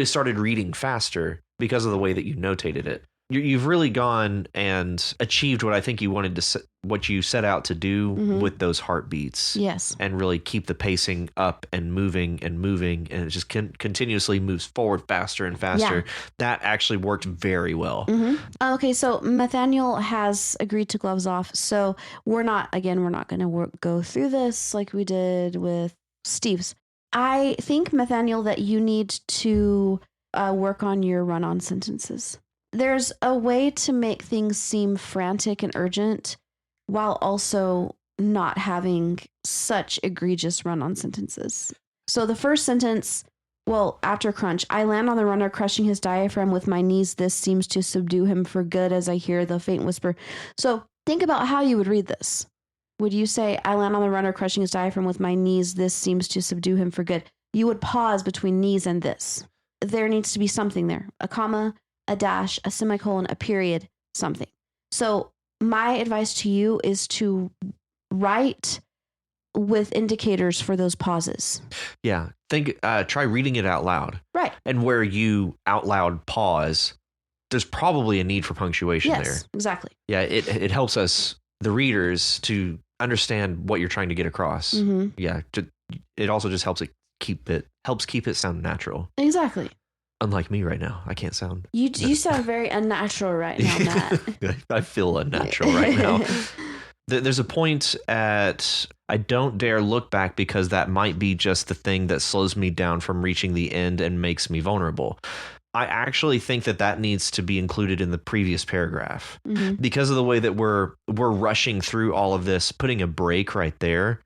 started reading faster because of the way that you notated it. You've really gone and achieved what I think you wanted to, what you set out to do with those heartbeats. Yes. And really keep the pacing up and moving, and it just continuously moves forward faster and faster. Yeah. That actually worked very well. Okay, so Nathaniel has agreed to gloves off. So we're not going to go through this like we did with Steve's. I think, Nathaniel, that you need to work on your run-on sentences. There's a way to make things seem frantic and urgent while also not having such egregious run-on sentences. So the first sentence, after crunch, I land on the runner, crushing his diaphragm with my knees. This seems to subdue him for good as I hear the faint whisper. So think about how you would read this. Would you say, I land on the runner, crushing his diaphragm with my knees. This seems to subdue him for good. You would pause between knees and this. There needs to be something there. A comma, a dash, a semicolon, a period, something. So my advice to you is to write with indicators for those pauses. Yeah. Try reading it out loud. Right. And where you out loud pause, there's probably a need for punctuation there. Yes, exactly. Yeah. It helps us, the readers, to understand what you're trying to get across. Yeah. It also just helps keep it sound natural. Exactly. Unlike me right now, I can't sound. You sound very unnatural right now, Matt. I feel unnatural right now. There's a point at I don't dare look back because that might be just the thing that slows me down from reaching the end and makes me vulnerable. I actually think that needs to be included in the previous paragraph because of the way that we're rushing through all of this. Putting a break right there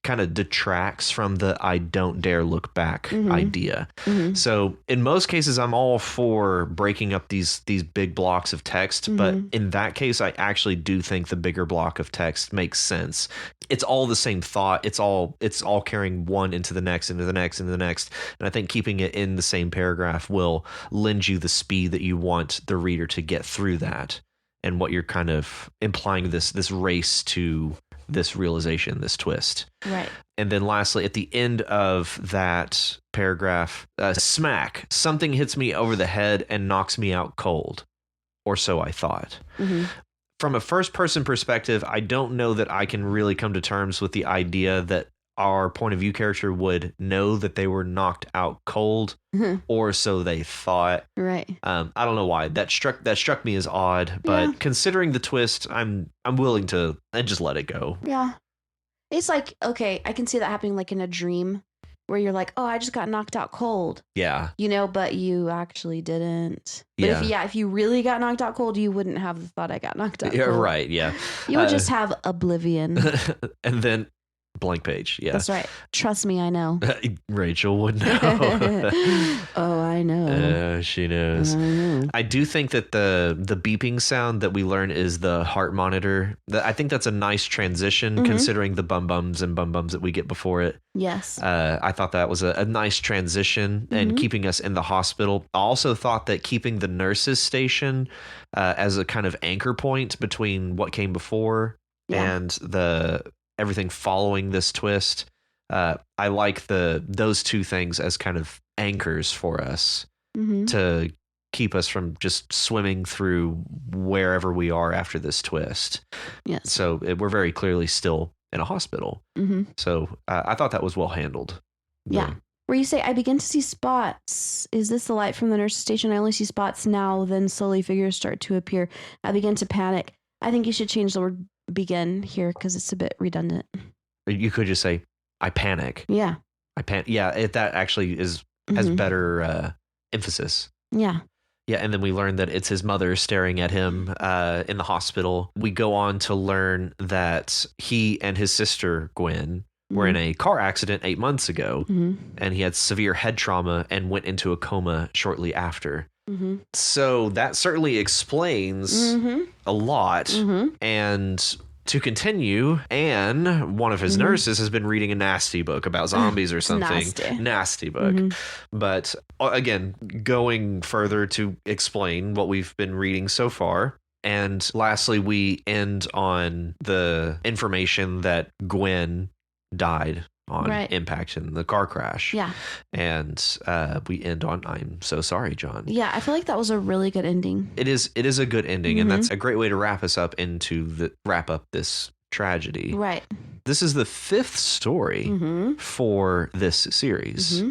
kind of detracts from the I don't dare look back idea. So in most cases, I'm all for breaking up these big blocks of text. But in that case, I actually do think the bigger block of text makes sense. It's all the same thought. It's all carrying one into the next, into the next, into the next. And I think keeping it in the same paragraph will lend you the speed that you want the reader to get through that. And what you're kind of implying this race to this realization, this twist. Right. And then lastly, at the end of that paragraph, smack, something hits me over the head and knocks me out cold. Or so I thought. from a first-person perspective, I don't know that I can really come to terms with the idea that our point of view character would know that they were knocked out cold, or so they thought. Right. I don't know why that struck me as odd, but considering the twist, I'm willing to just let it go. Yeah, it's like, okay, I can see that happening like in a dream where you're like, oh, I just got knocked out cold. Yeah. But you actually didn't. But if you really got knocked out cold, you wouldn't have the thought I got knocked out cold. Right. Yeah. You would just have oblivion. And then blank page. Yeah. That's right. Trust me, I know. Rachel would know. Oh, I know. She knows. I do think that the beeping sound that we learn is the heart monitor. I think that's a nice transition considering the bums that we get before it. Yes. I thought that was a nice transition and keeping us in the hospital. I also thought that keeping the nurses station as a kind of anchor point between what came before and everything following this twist. I like those two things as kind of anchors for us to keep us from just swimming through wherever we are after this twist. Yes. So we're very clearly still in a hospital. So I thought that was well handled. Yeah. Where you say, I begin to see spots. Is this the light from the nurse station? I only see spots now, then slowly figures start to appear. I begin to panic. I think you should change the word begin here because it's a bit redundant. You could just say, I panic. Yeah. Yeah, that actually has better emphasis. Yeah. Yeah, and then we learn that it's his mother staring at him in the hospital. We go on to learn that he and his sister, Gwen, were in a car accident 8 months ago, and he had severe head trauma and went into a coma shortly after. So that certainly explains a lot. And to continue, Anne, one of his nurses, has been reading a nasty book about zombies or something. Nasty book. But again, going further to explain what we've been reading so far. And lastly, we end on the information that Gwen died on impact in the car crash. Yeah. And we end on, I'm so sorry, John. Yeah, I feel like that was a really good ending. It is a good ending, and that's a great way to wrap us up wrap up this tragedy. Right. This is the 5th story for this series.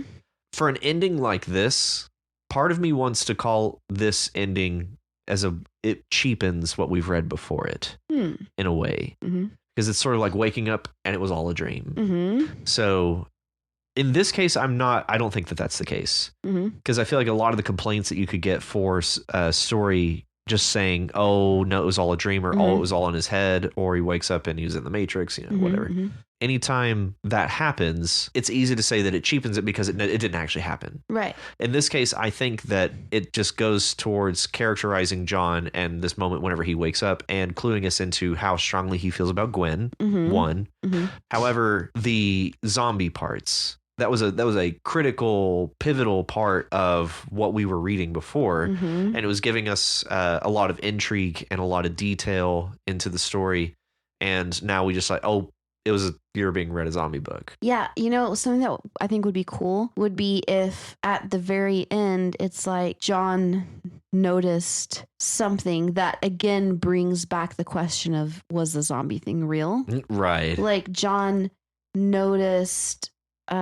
For an ending like this, part of me wants to call this ending it cheapens what we've read before it in a way. Because it's sort of like waking up and it was all a dream. So in this case, I don't think that that's the case. Because I feel like a lot of the complaints that you could get for a story just saying, oh, no, it was all a dream, or oh, it was all in his head, or he wakes up and he's in the Matrix, whatever. Anytime that happens, it's easy to say that it cheapens it because it didn't actually happen. Right. In this case, I think that it just goes towards characterizing John and this moment whenever he wakes up and cluing us into how strongly he feels about Gwen. One. However, the zombie parts, that was a critical, pivotal part of what we were reading before, and it was giving us a lot of intrigue and a lot of detail into the story. And now we just you're being read a zombie book. Yeah, something that I think would be cool would be if at the very end it's like John noticed something that again brings back the question of, was the zombie thing real? Right. Like John noticed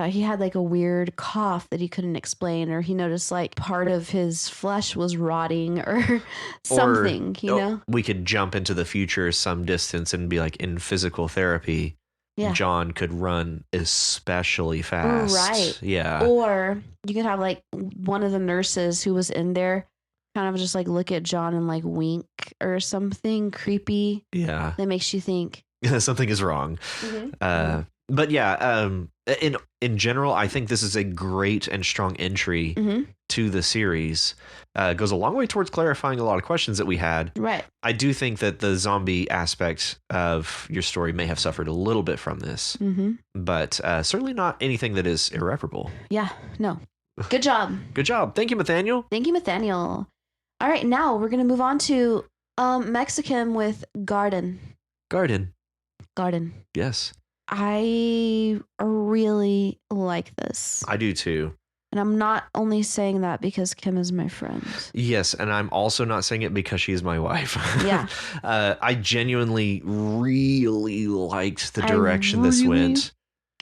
he had like a weird cough that he couldn't explain, or he noticed like part of his flesh was rotting or something, We could jump into the future some distance and be like, in physical therapy, John could run especially fast. Right. Yeah. Or you could have like one of the nurses who was in there kind of just like look at John and like wink or something creepy. Yeah. That makes you think something is wrong. But yeah, in general, I think this is a great and strong entry to the series. Goes a long way towards clarifying a lot of questions that we had. Right. I do think that the zombie aspect of your story may have suffered a little bit from this, but certainly not anything that is irreparable. Yeah, no. Good job. Good job. Thank you, Nathaniel. Thank you, Nathaniel. All right, now we're going to move on to Mexican with Garden. Garden. Yes. I really like this. I do too. And I'm not only saying that because Kim is my friend. Yes, and I'm also not saying it because she's my wife. Yeah. I genuinely really liked the direction this went.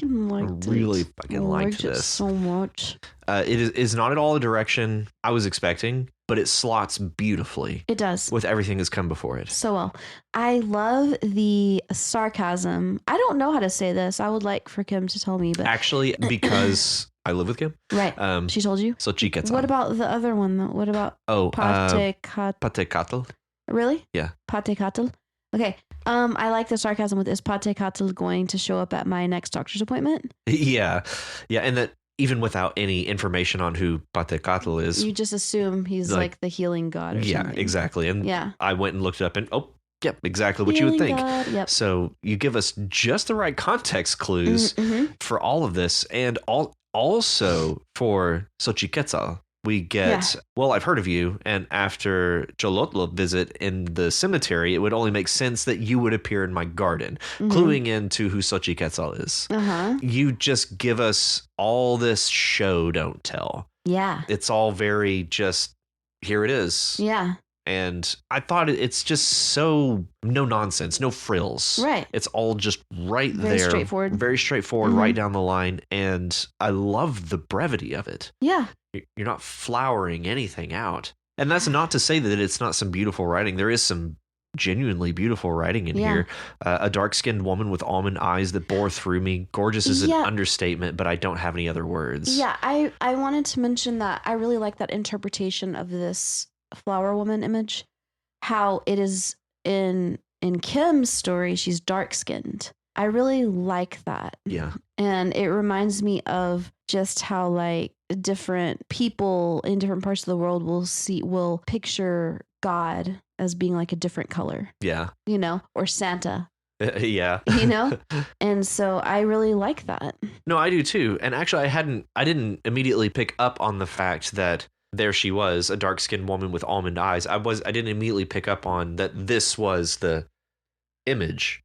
Really fucking liked this so much. It is not at all a direction I was expecting, but it slots beautifully. It does. With everything that's come before it. So well. I love the sarcasm. I don't know how to say this. I would like for Kim to tell me, but actually, because I live with Kim. Right. She told you? So chiquetzal. What about the other one though? What about patecatl? Really? Yeah. Patecatl? Okay. I like the sarcasm with, is patecatl going to show up at my next doctor's appointment? Yeah. Yeah, and that even without any information on who patecatl is, you just assume he's like the healing god or something. Yeah, exactly. And yeah. I went and looked it up and yep, exactly what you would think. God, yep. So you give us just the right context clues for all of this, and also for Xochiquetzal. We get, well, I've heard of you, and after Cholotl visit in the cemetery, it would only make sense that you would appear in my garden, cluing into who Xochiquetzal is. You just give us all this show, don't tell. Yeah. It's all very just, here it is. Yeah. And I thought it's just so no nonsense, no frills. Right. It's all just right very there. Straightforward. Very straightforward, right down the line. And I love the brevity of it. Yeah. You're not flowering anything out. And that's not to say that it's not some beautiful writing. There is some genuinely beautiful writing in here. A dark-skinned woman with almond eyes that bore through me. Gorgeous is an understatement, but I don't have any other words. Yeah, I wanted to mention that I really like that interpretation of this flower woman image, how it is in Kim's story, she's dark-skinned. I really like that. Yeah. And it reminds me of just how like different people in different parts of the world will picture God as being like a different color. Yeah. You know, or Santa. Yeah. You know? And so I really like that. No, I do too. And actually I didn't immediately pick up on the fact that there she was, a dark-skinned woman with almond eyes. I didn't immediately pick up on that this was the image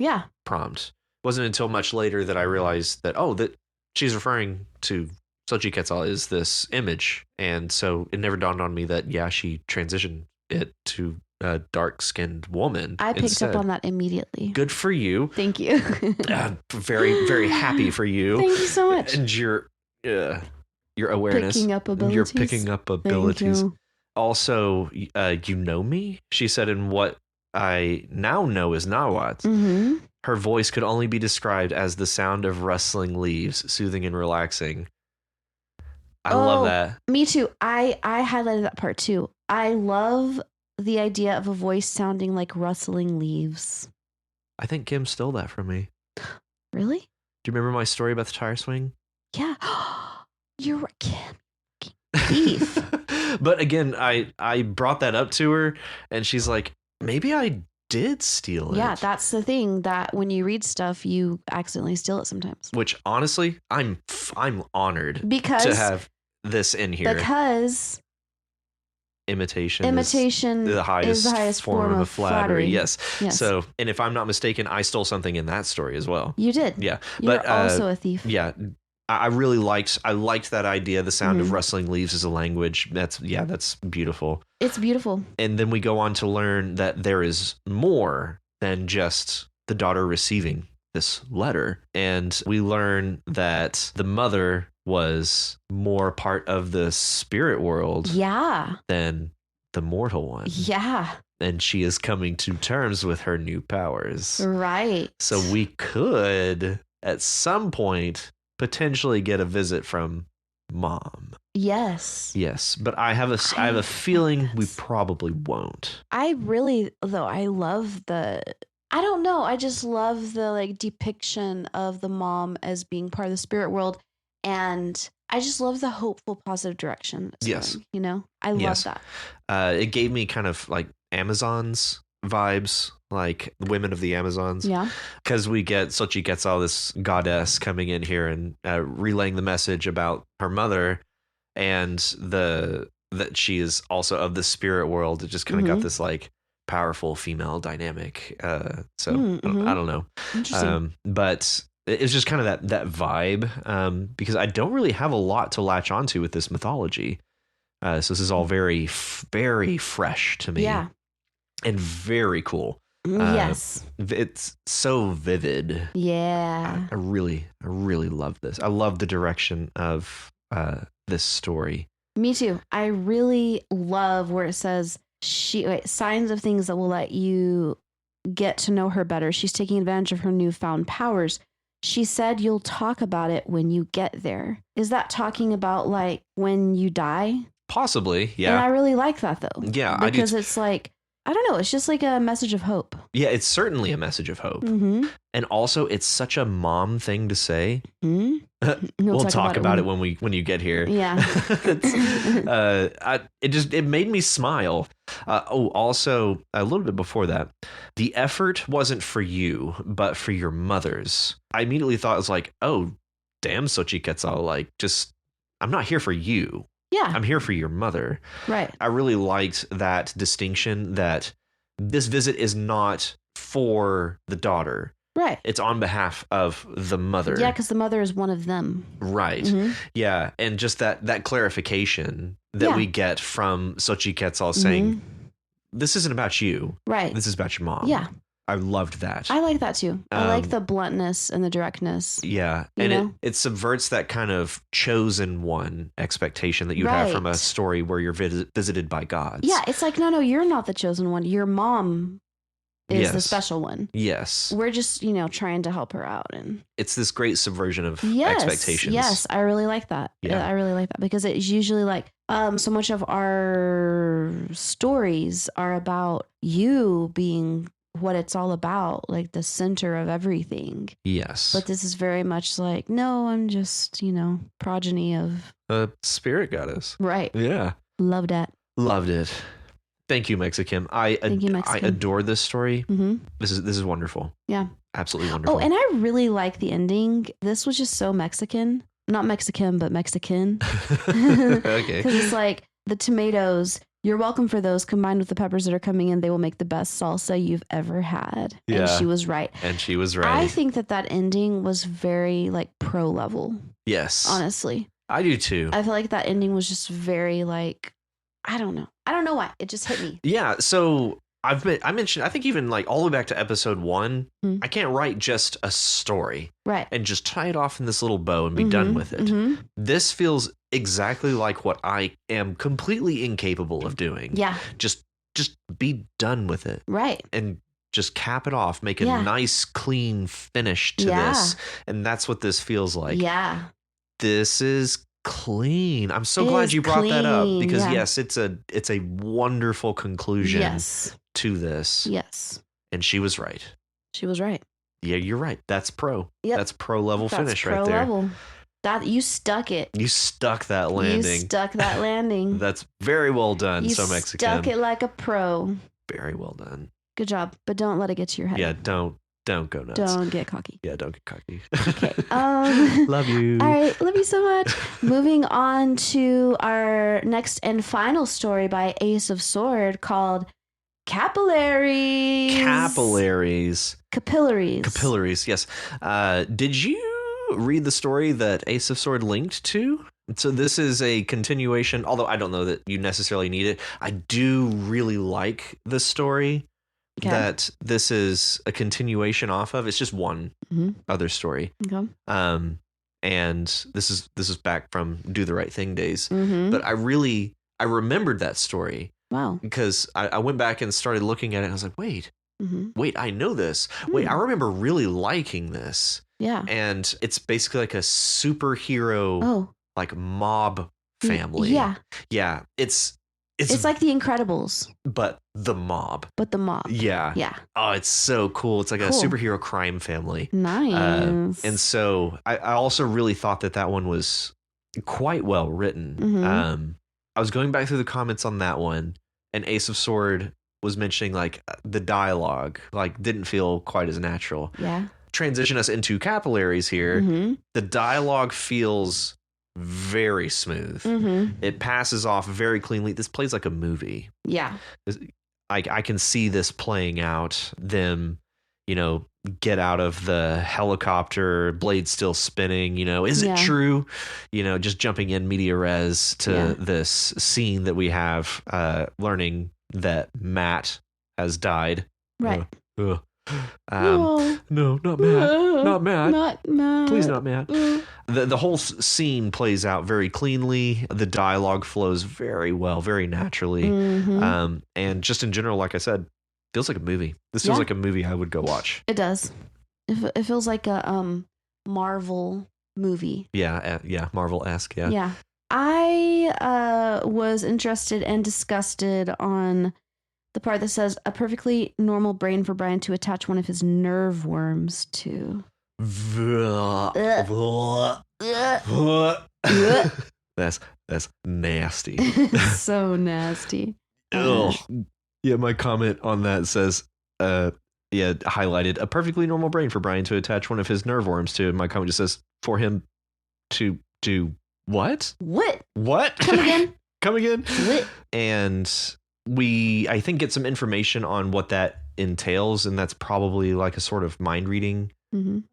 prompt. It wasn't until much later that I realized that, that she's referring to Xochiquetzal is this image. And so it never dawned on me that, she transitioned it to a dark-skinned woman. I picked up on that immediately. Good for you. Thank you. Very, very happy for you. Thank you so much. And your awareness. Picking up abilities. You're picking up abilities. Thank you. Also, you know me? She said in what I now know is Nahuatl. Her voice could only be described as the sound of rustling leaves, soothing and relaxing. I love that. Me too. I highlighted that part too. I love the idea of a voice sounding like rustling leaves. I think Kim stole that from me. Really? Do you remember my story about the tire swing? Yeah. You're Kim. Thief. But again, I brought that up to her, and she's like, maybe I did steal it. Yeah, that's the thing, that when you read stuff, you accidentally steal it sometimes. Which honestly, I'm honored to have this in here. Because imitation is the highest form of flattery. Yes. So, and if I'm not mistaken, I stole something in that story as well. You did. Yeah. You're also a thief. Yeah. I really liked that idea. The sound of rustling leaves as a language. That's beautiful. It's beautiful. And then we go on to learn that there is more than just the daughter receiving this letter. And we learn that the mother was more part of the spirit world than the mortal one. Yeah. And she is coming to terms with her new powers. Right. So we could, at some point, potentially get a visit from Mom. Yes. Yes, but I have a feeling we probably won't. I love I don't know. I just love the like depiction of the mom as being part of the spirit world. And I just love the hopeful, positive direction. Yes. You know, I love that. It gave me kind of like Amazons vibes, like the women of the Amazons. Yeah. Because we get Xochiquetzal, this goddess, coming in here and relaying the message about her mother and that she is also of the spirit world. It just kind of got this like powerful female dynamic. I don't know. Interesting. But it's just kind of that vibe, because I don't really have a lot to latch onto with this mythology. So this is all very, very fresh to me. Yeah. And very cool. Yes. It's so vivid. Yeah. I really love this. I love the direction of this story. Me too. I really love where it says signs of things that will let you get to know her better. She's taking advantage of her newfound powers. She said you'll talk about it when you get there. Is that talking about like when you die? Possibly, yeah. And I really like that though. Yeah, because it's like, I don't know, it's just like a message of hope. Yeah, it's certainly a message of hope. Mm-hmm. And also, it's such a mom thing to say. Mm-hmm. We'll talk about it when you get here. Yeah. It made me smile. Also, a little bit before that, the effort wasn't for you, but for your mothers. I immediately thought it was like, oh, damn, Sochi Quetzal, like, just, I'm not here for you. Yeah. I'm here for your mother. Right. I really liked that distinction that this visit is not for the daughter. Right. It's on behalf of the mother. Yeah, because the mother is one of them. Right. Mm-hmm. Yeah. And just that clarification that we get from Sochi Quetzal saying, this isn't about you. Right. This is about your mom. Yeah. I loved that. I like that too. I like the bluntness and the directness. Yeah. And it subverts that kind of chosen one expectation that you have from a story where you're visited by gods. Yeah. It's like, no, you're not the chosen one. Your mom is the special one. Yes. We're just, trying to help her out. And it's this great subversion of expectations. Yes. I really like that. Yeah. I really like that because it's usually like, so much of our stories are about you being what it's all about, like the center of everything. Yes. But this is very much like, no, I'm just, progeny of a spirit goddess. Right. Yeah. Loved that. Loved it. Thank you, Mexican. I adore this story. Mm-hmm. This is wonderful. Yeah. Absolutely wonderful. Oh, and I really like the ending. This was just so Mexican. Not Mexican, but Mexican. Okay. Because it's like the tomatoes, you're welcome for those combined with the peppers that are coming in. They will make the best salsa you've ever had. Yeah. And she was right. I think that ending was very like pro level. Yes. Honestly. I do too. I feel like that ending was just very like, I don't know why. It just hit me. Yeah. So I mentioned, I think even like all the way back to episode 1, I can't write just a story. Right. And just tie it off in this little bow and be done with it. Mm-hmm. This feels exactly like what I am completely incapable of doing. Yeah. Just be done with it. Right. And just cap it off, make a nice, clean finish to this. And that's what this feels like. Yeah. This is clean. I'm so glad you brought that up because yes, it's a wonderful conclusion to this. Yes. And she was right. She was right. Yeah, you're right. That's pro. Yep. That's pro level finish pro right there. Level. That you stuck it. You stuck that landing. That's very well done. So Mexican. You stuck it like a pro. Very well done. Good job, but don't let it get to your head. Yeah, don't go nuts. Don't get cocky. Yeah, don't get cocky. Okay. Love you. All right, love you so much. Moving on to our next and final story by Ace of Sword called Capillaries. Capillaries, yes. Did you read the story that Ace of Sword linked to? So this is a continuation, although I don't know that you necessarily need it. I do really like the story that this is a continuation off of. It's just one other story. Okay. And this is back from Do the Right Thing days. But I remembered that story. Wow. Because I went back and started looking at it and I was like, wait, I know this. Wait, I remember really liking this. Yeah. And it's basically like a superhero like mob family. Yeah. Yeah. It's like The Incredibles. But the mob. Yeah. Yeah. Oh, it's so cool. It's like a superhero crime family. Nice. And so I also really thought that one was quite well written. I was going back through the comments on that one, and Ace of Sword was mentioning like the dialogue like didn't feel quite as natural. Yeah. Transition us into Capillaries here. The dialogue feels very smooth. It passes off very cleanly. This plays like a movie. Yeah. I can see this playing out, them, get out of the helicopter, blade still spinning, is it true? Just jumping in media res to this scene that we have, learning that Matt has died. Right. No, not Matt. Not Matt. Not Matt. Please, not Matt. The whole scene plays out very cleanly. The dialogue flows very well, very naturally. Mm-hmm. And just in general, like I said, feels like a movie. This feels like a movie I would go watch. It does. It feels like a Marvel movie. Yeah, Marvel-esque, yeah. Yeah. I was interested and disgusted on the part that says a perfectly normal brain for Brian to attach one of his nerve worms to. That's nasty. So nasty. Ugh. Yeah, my comment on that says, highlighted a perfectly normal brain for Brian to attach one of his nerve worms to. My comment just says, for him to do what? What? Come again? Come again? What? And we, I think, get some information on what that entails, and that's probably like a sort of mind reading,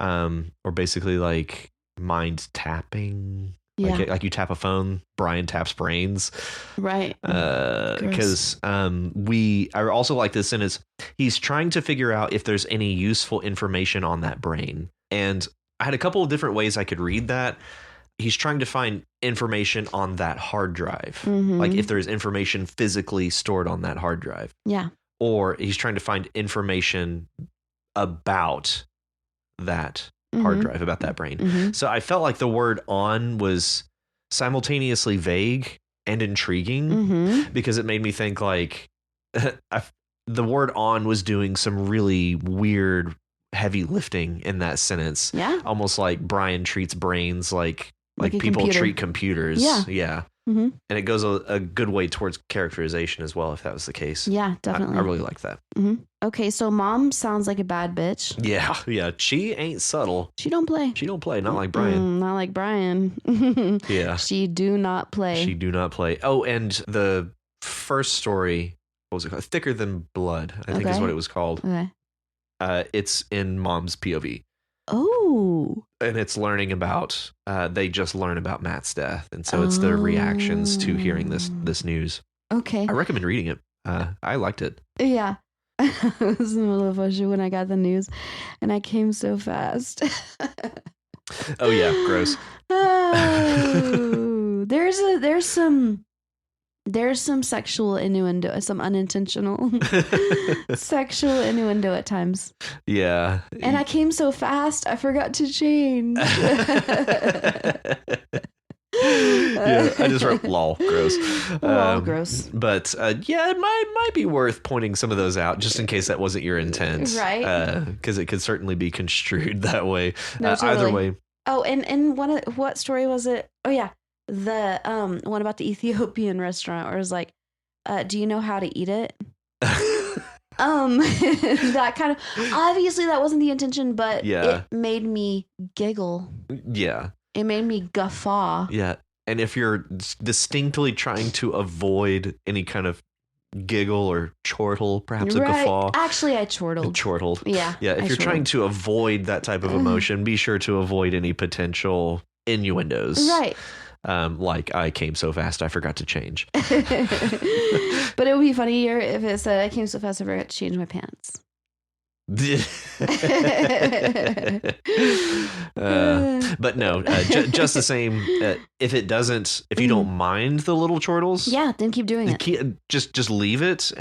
or basically like mind tapping. Yeah. Like you tap a phone, Brian taps brains. Right. Because I also like this sentence. He's trying to figure out if there's any useful information on that brain. And I had a couple of different ways I could read that. He's trying to find information on that hard drive. Like if there's information physically stored on that hard drive. Yeah. Or he's trying to find information about that hard drive, about that brain. So I felt like the word on was simultaneously vague and intriguing because it made me think like the word on was doing some really weird heavy lifting in that sentence. Yeah. Almost like Brian treats brains like people computer. treat computers. Yeah. And it goes a good way towards characterization as well, if that was the case. Yeah, definitely. I really like that. Okay, so mom sounds like a bad bitch. Yeah. She ain't subtle. She don't play. Not like Brian. Not like Brian. Yeah. She do not play. Oh, and the first story, what was it called? Thicker Than Blood, I think is what it was called. Okay. It's in mom's POV. Oh. And it's learning about, they just learn about Matt's death. And so it's their reactions to hearing this news. Okay. I recommend reading it. I liked it. Yeah. I was in the middle of a show when I got the news and I came so fast. Oh yeah, gross. Oh, there's some sexual innuendo, some unintentional sexual innuendo at times. Yeah. And I came so fast, I forgot to change. Yeah, I just wrote lol, gross. Lol, gross. But yeah, it might be worth pointing some of those out just in case that wasn't your intent. Right. Because it could certainly be construed that way. No, totally. Either way. Oh, and what story was it? Oh yeah. The one about the Ethiopian restaurant where it was like, do you know how to eat it? That kind of, obviously that wasn't the intention, but it made me giggle. Yeah. It made me guffaw. Yeah. And if you're distinctly trying to avoid any kind of giggle or chortle, perhaps a guffaw. Actually, I chortled. Chortled. Yeah. Yeah. If you're trying to avoid that type of emotion, be sure to avoid any potential innuendos. Right. Like I came so fast I forgot to change. But it would be funnier if it said I came so fast I forgot to change my pants. But no, just the same. If you don't mind the little chortles, then keep doing it. Just leave it,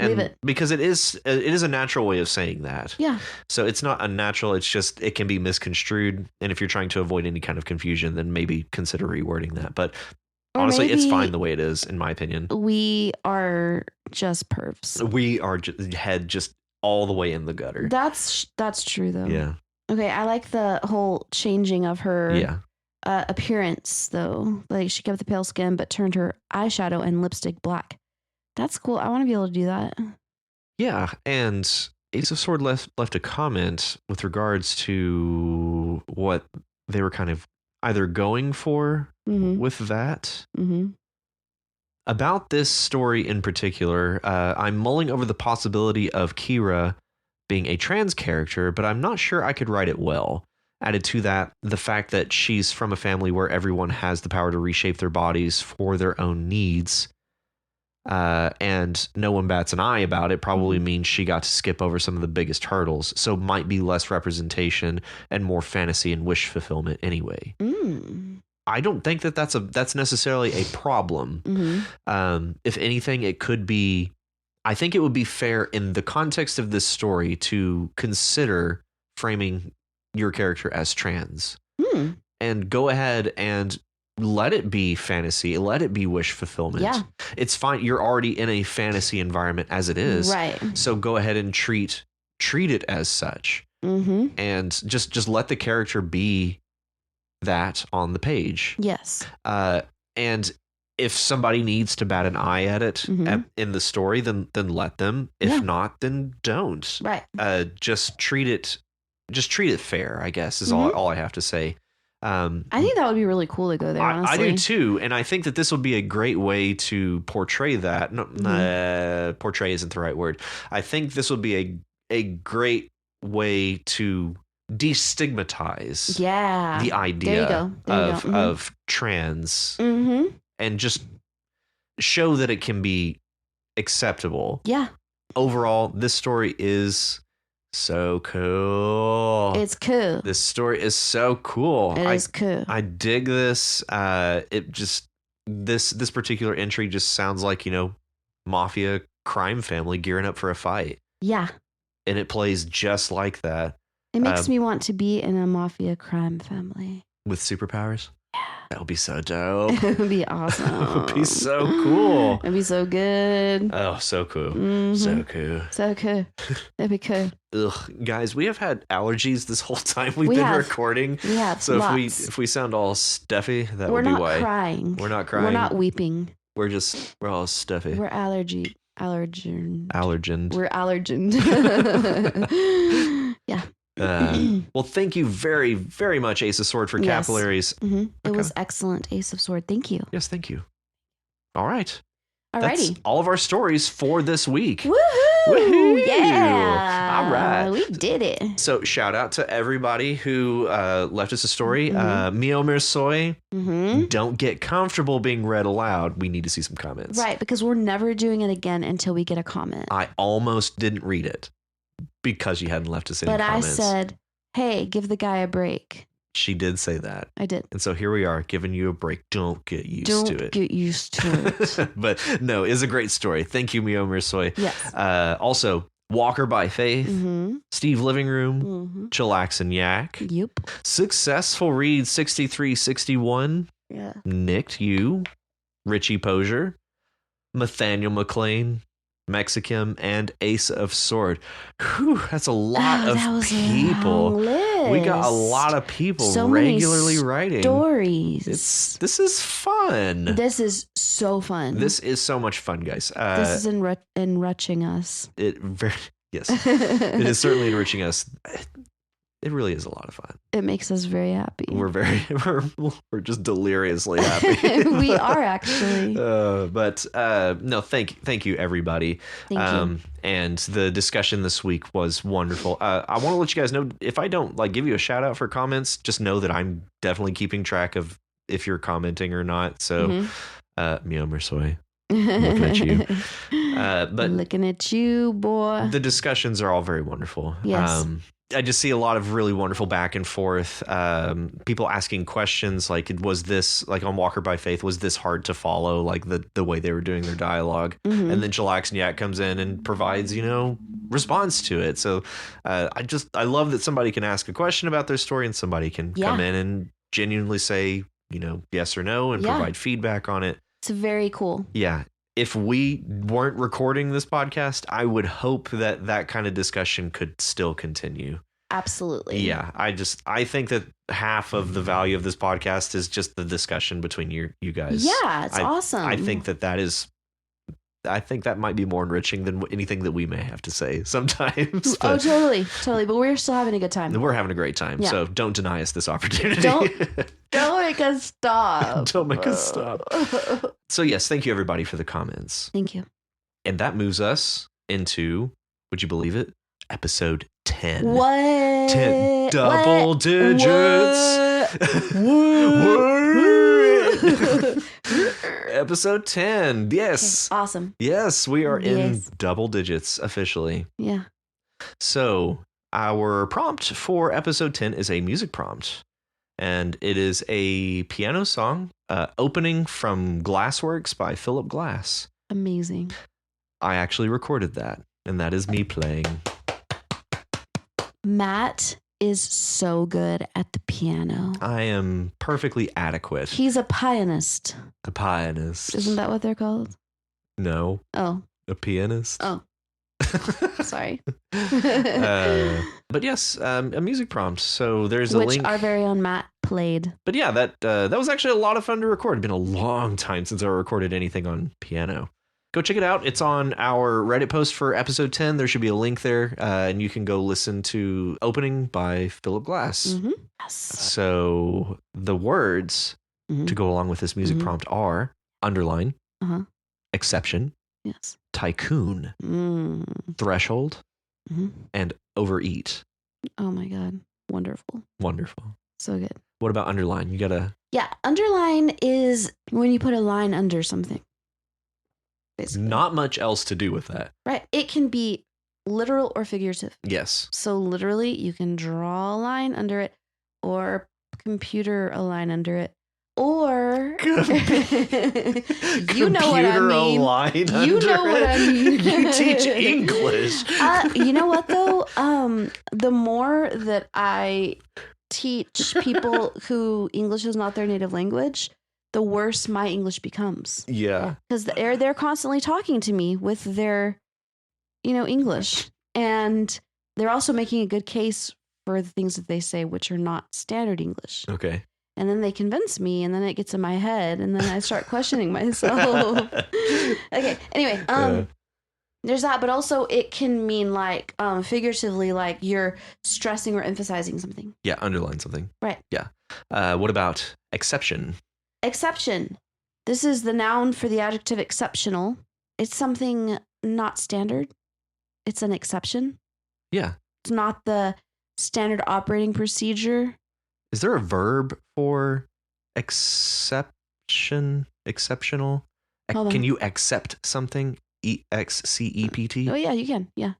because it is a natural way of saying that. Yeah. So it's not unnatural. It's just it can be misconstrued, and if you're trying to avoid any kind of confusion, then maybe consider rewording that. But honestly, it's fine the way it is, in my opinion. We are just pervs. We are head just all the way in the gutter. That's true though. Yeah. Okay, I like the whole changing of her appearance though. Like she kept the pale skin but turned her eyeshadow and lipstick black. That's cool. I want to be able to do that. Yeah, and Ace of Sword left a comment with regards to what they were kind of either going for with that. About this story in particular, I'm mulling over the possibility of Kira being a trans character, but I'm not sure I could write it well. Added to that, the fact that she's from a family where everyone has the power to reshape their bodies for their own needs, and no one bats an eye about it, probably means she got to skip over some of the biggest hurdles. So might be less representation and more fantasy and wish fulfillment anyway. I don't think that that's necessarily a problem. If anything, it could be. I think it would be fair in the context of this story to consider framing your character as trans and go ahead and let it be fantasy, let it be wish fulfillment. Yeah. It's fine. You're already in a fantasy environment as it is. Right. So go ahead and treat it as such. And just let the character be that on the page. Yes. And if somebody needs to bat an eye at it in the story, then let them. If not, then don't. Right. Just treat it fair, I guess, is all I have to say. I think that would be really cool to go there, honestly. I do too, and I think that this would be a great way to portray that. Portray isn't the right word. I think this would be a great way to destigmatize the idea of trans and just show that it can be acceptable. Yeah. Overall, this story is so cool. It's cool. This story is so cool. It is cool. I dig this. It just this particular entry just sounds like, mafia crime family gearing up for a fight. Yeah. And it plays just like that. It makes me want to be in a mafia crime family. With superpowers? Yeah. That would be so dope. It would be awesome. It would be so cool. It'd be so good. Oh, so cool. So cool. So cool. It'd be cool. Ugh, guys, we have had allergies this whole time we've been recording. We have. So lots. if we sound all stuffy, that We're would be not why. crying. We're not crying. We're not weeping. We're all stuffy. We're allergened. We're allergened. Yeah. Well, thank you very, very much, Ace of Sword, for capillaries. It was excellent, Ace of Sword. Thank you. Yes, thank you. All right. Alrighty. That's all of our stories for this week. Woohoo! Woohoo! Yeah. All right. We did it. So shout out to everybody who left us a story. miomerzoi, don't get comfortable being read aloud. We need to see some comments. Right, because we're never doing it again until we get a comment. I almost didn't read it because you hadn't left us any comments. But I said, hey, give the guy a break. She did say that. I did. And so here we are, giving you a break. Don't get used to it. Don't get used to it. But no, it's a great story. Thank you, miomerzoi. Yes. Also, Walker by Faith, Steve Living Room, Chillax and Yak. Yep. Successful Read 6361. Yeah. Nicked You, Richie Posier, Nathaniel McLean, Mexicum, and Ace of Sword. Whew, that's a lot of people. We got a lot of people regularly writing stories. This is fun. This is so fun. This is so much fun, guys. This is enriching us. Yes, it is certainly enriching us. It really is a lot of fun. It makes us very happy. We're just deliriously happy. We are actually. But no, thank you everybody. Thank you. And the discussion this week was wonderful. I want to let you guys know, if I don't give you a shout out for comments, just know that I'm definitely keeping track of if you're commenting or not. So, miomerzoi. Looking at you. But looking at you, boy. The discussions are all very wonderful. Yes. I just see a lot of really wonderful back and forth. People asking questions like, was this, on Walker by Faith, was this hard to follow, the way they were doing their dialogue? And then Chillax and Yak comes in and provides, response to it. So I love that somebody can ask a question about their story and somebody can come in and genuinely say, yes or no and provide feedback on it. It's very cool. Yeah. If we weren't recording this podcast, I would hope that kind of discussion could still continue. Absolutely. Yeah. I think that half of the value of this podcast is just the discussion between you guys. Yeah, it's awesome. I think that might be more enriching than anything that we may have to say sometimes. Oh, totally. But we're still having a good time. We're having a great time. Yeah. So don't deny us this opportunity. Don't make us stop. Don't make us stop. So yes, thank you everybody for the comments. Thank you. And that moves us into, would you believe it, episode 10. What? 10 double digits. What? Episode 10. Yes. Okay, awesome. Yes, we are in Yes. double digits officially. Yeah. So, our prompt for episode 10 is a music prompt. And it is a piano song, opening from Glassworks by Philip Glass. Amazing. I actually recorded that, and that is me playing. Matt is so good at the piano. I am perfectly adequate. He's a pianist. A pianist. Isn't that what they're called? No. Oh. A pianist. Oh. Sorry. But yes, a music prompt. So there's a Which link. our very own Matt played. But yeah, that was actually a lot of fun to record. It's been a long time since I recorded anything on piano. Go check it out. It's on our Reddit post for episode 10. There should be a link there, and you can go listen to Opening by Philip Glass. Mm-hmm. Yes. So the words to go along with this music prompt are Underline, Exception, Yes. Tycoon, Threshold, and Overeat. Oh my God. Wonderful. Wonderful. So good. What about Underline? You gotta... Yeah. Underline is when you put a line under something. Basically. Not much else to do with that. Right. It can be literal or figurative. Yes. So literally, you can draw a line under it, or computer a line under it, or you know what I mean. A line You under know what I mean. You teach English. You know what though? The more that I teach people who English is not their native language, the worse my English becomes. Yeah. Because they're constantly talking to me with their, English. And they're also making a good case for the things that they say, which are not standard English. Okay. And then they convince me, and then it gets in my head, and then I start questioning myself. Okay. Anyway, there's that, but also it can mean like figuratively, like you're stressing or emphasizing something. Yeah, underline something. Right. Yeah. What about exception? Exception. This is the noun for the adjective exceptional. It's something not standard. It's an exception. Yeah. It's not the standard operating procedure. Is there a verb for exception? Exceptional? Can you accept something? EXCEPT? Oh, yeah, you can. Yeah.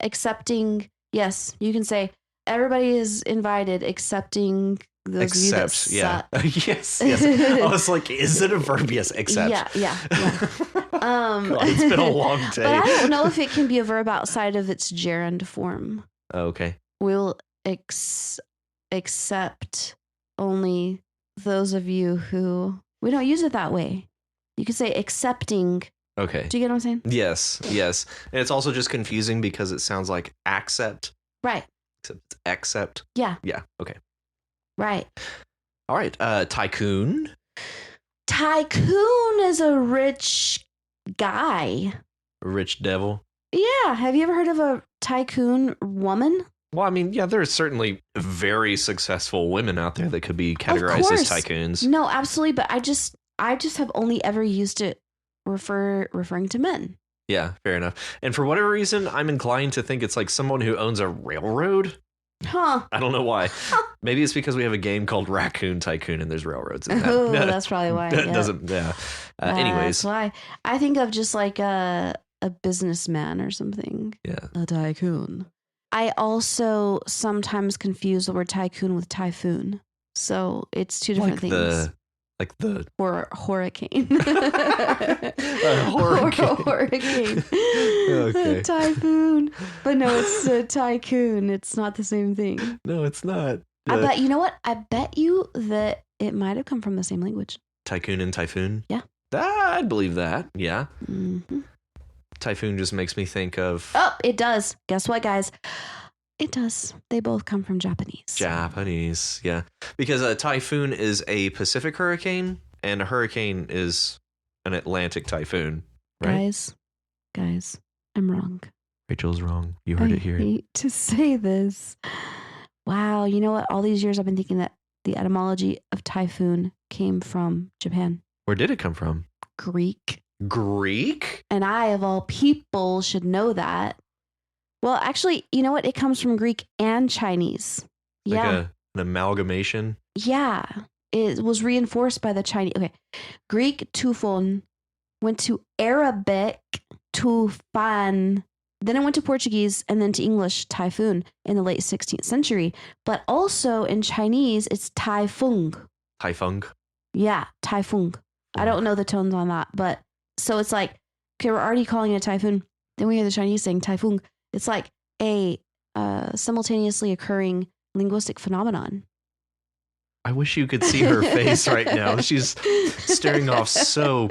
Accepting. Yes, you can say everybody is invited, accepting those of you that suck. Yes. I was like, is it a verb? Yes, accept. Yeah. God, it's been a long day. But I don't know if it can be a verb outside of its gerund form. Oh, okay. We'll accept only those of you who... We don't use it that way. You could say accepting. Okay. Do you get what I'm saying? Yes. And it's also just confusing because it sounds like accept. Right. Except it's accept. Yeah. Yeah. Okay. Right. All right. Tycoon. Tycoon is a rich guy. Rich devil. Yeah. Have you ever heard of a tycoon woman? Well, I mean, yeah, there are certainly very successful women out there that could be categorized as tycoons. No, absolutely. But I just have only ever used it referring to men. Yeah, fair enough. And for whatever reason, I'm inclined to think it's like someone who owns a railroad. Huh. I don't know why. Maybe it's because we have a game called Raccoon Tycoon and there's railroads in that. Oh, that's probably why. That doesn't, yeah. Anyways. That's why. I think of just like a businessman or something. Yeah. A tycoon. I also sometimes confuse the word tycoon with typhoon. So it's two different things. Hurricane. Hurricane. Okay. Typhoon. But no, it's a tycoon. It's not the same thing. No, it's not. I bet, you know what? I bet you that it might have come from the same language. Tycoon and typhoon? Yeah. I'd believe that. Yeah. Mm-hmm. Typhoon just makes me think of... Oh, it does. Guess what, guys? It does. They both come from Japanese. Japanese, yeah. Because a typhoon is a Pacific hurricane, and a hurricane is an Atlantic typhoon, right? Guys, I'm wrong. Rachel's wrong. You heard it here. I hate to say this. Wow, you know what? All these years I've been thinking that the etymology of typhoon came from Japan. Where did it come from? Greek. Greek? And I, of all people, should know that. Well, actually, you know what? It comes from Greek and Chinese. Like Yeah. an amalgamation. Yeah. It was reinforced by the Chinese. Okay. Greek tufon went to Arabic tufan. Then it went to Portuguese and then to English typhoon in the late 16th century. But also in Chinese, it's typhoon. Typhoon. Yeah, typhoon. I don't know the tones on that. But so it's like, okay, we're already calling it a typhoon. Then we hear the Chinese saying typhoon. It's like a simultaneously occurring linguistic phenomenon. I wish you could see her face right now. She's staring off so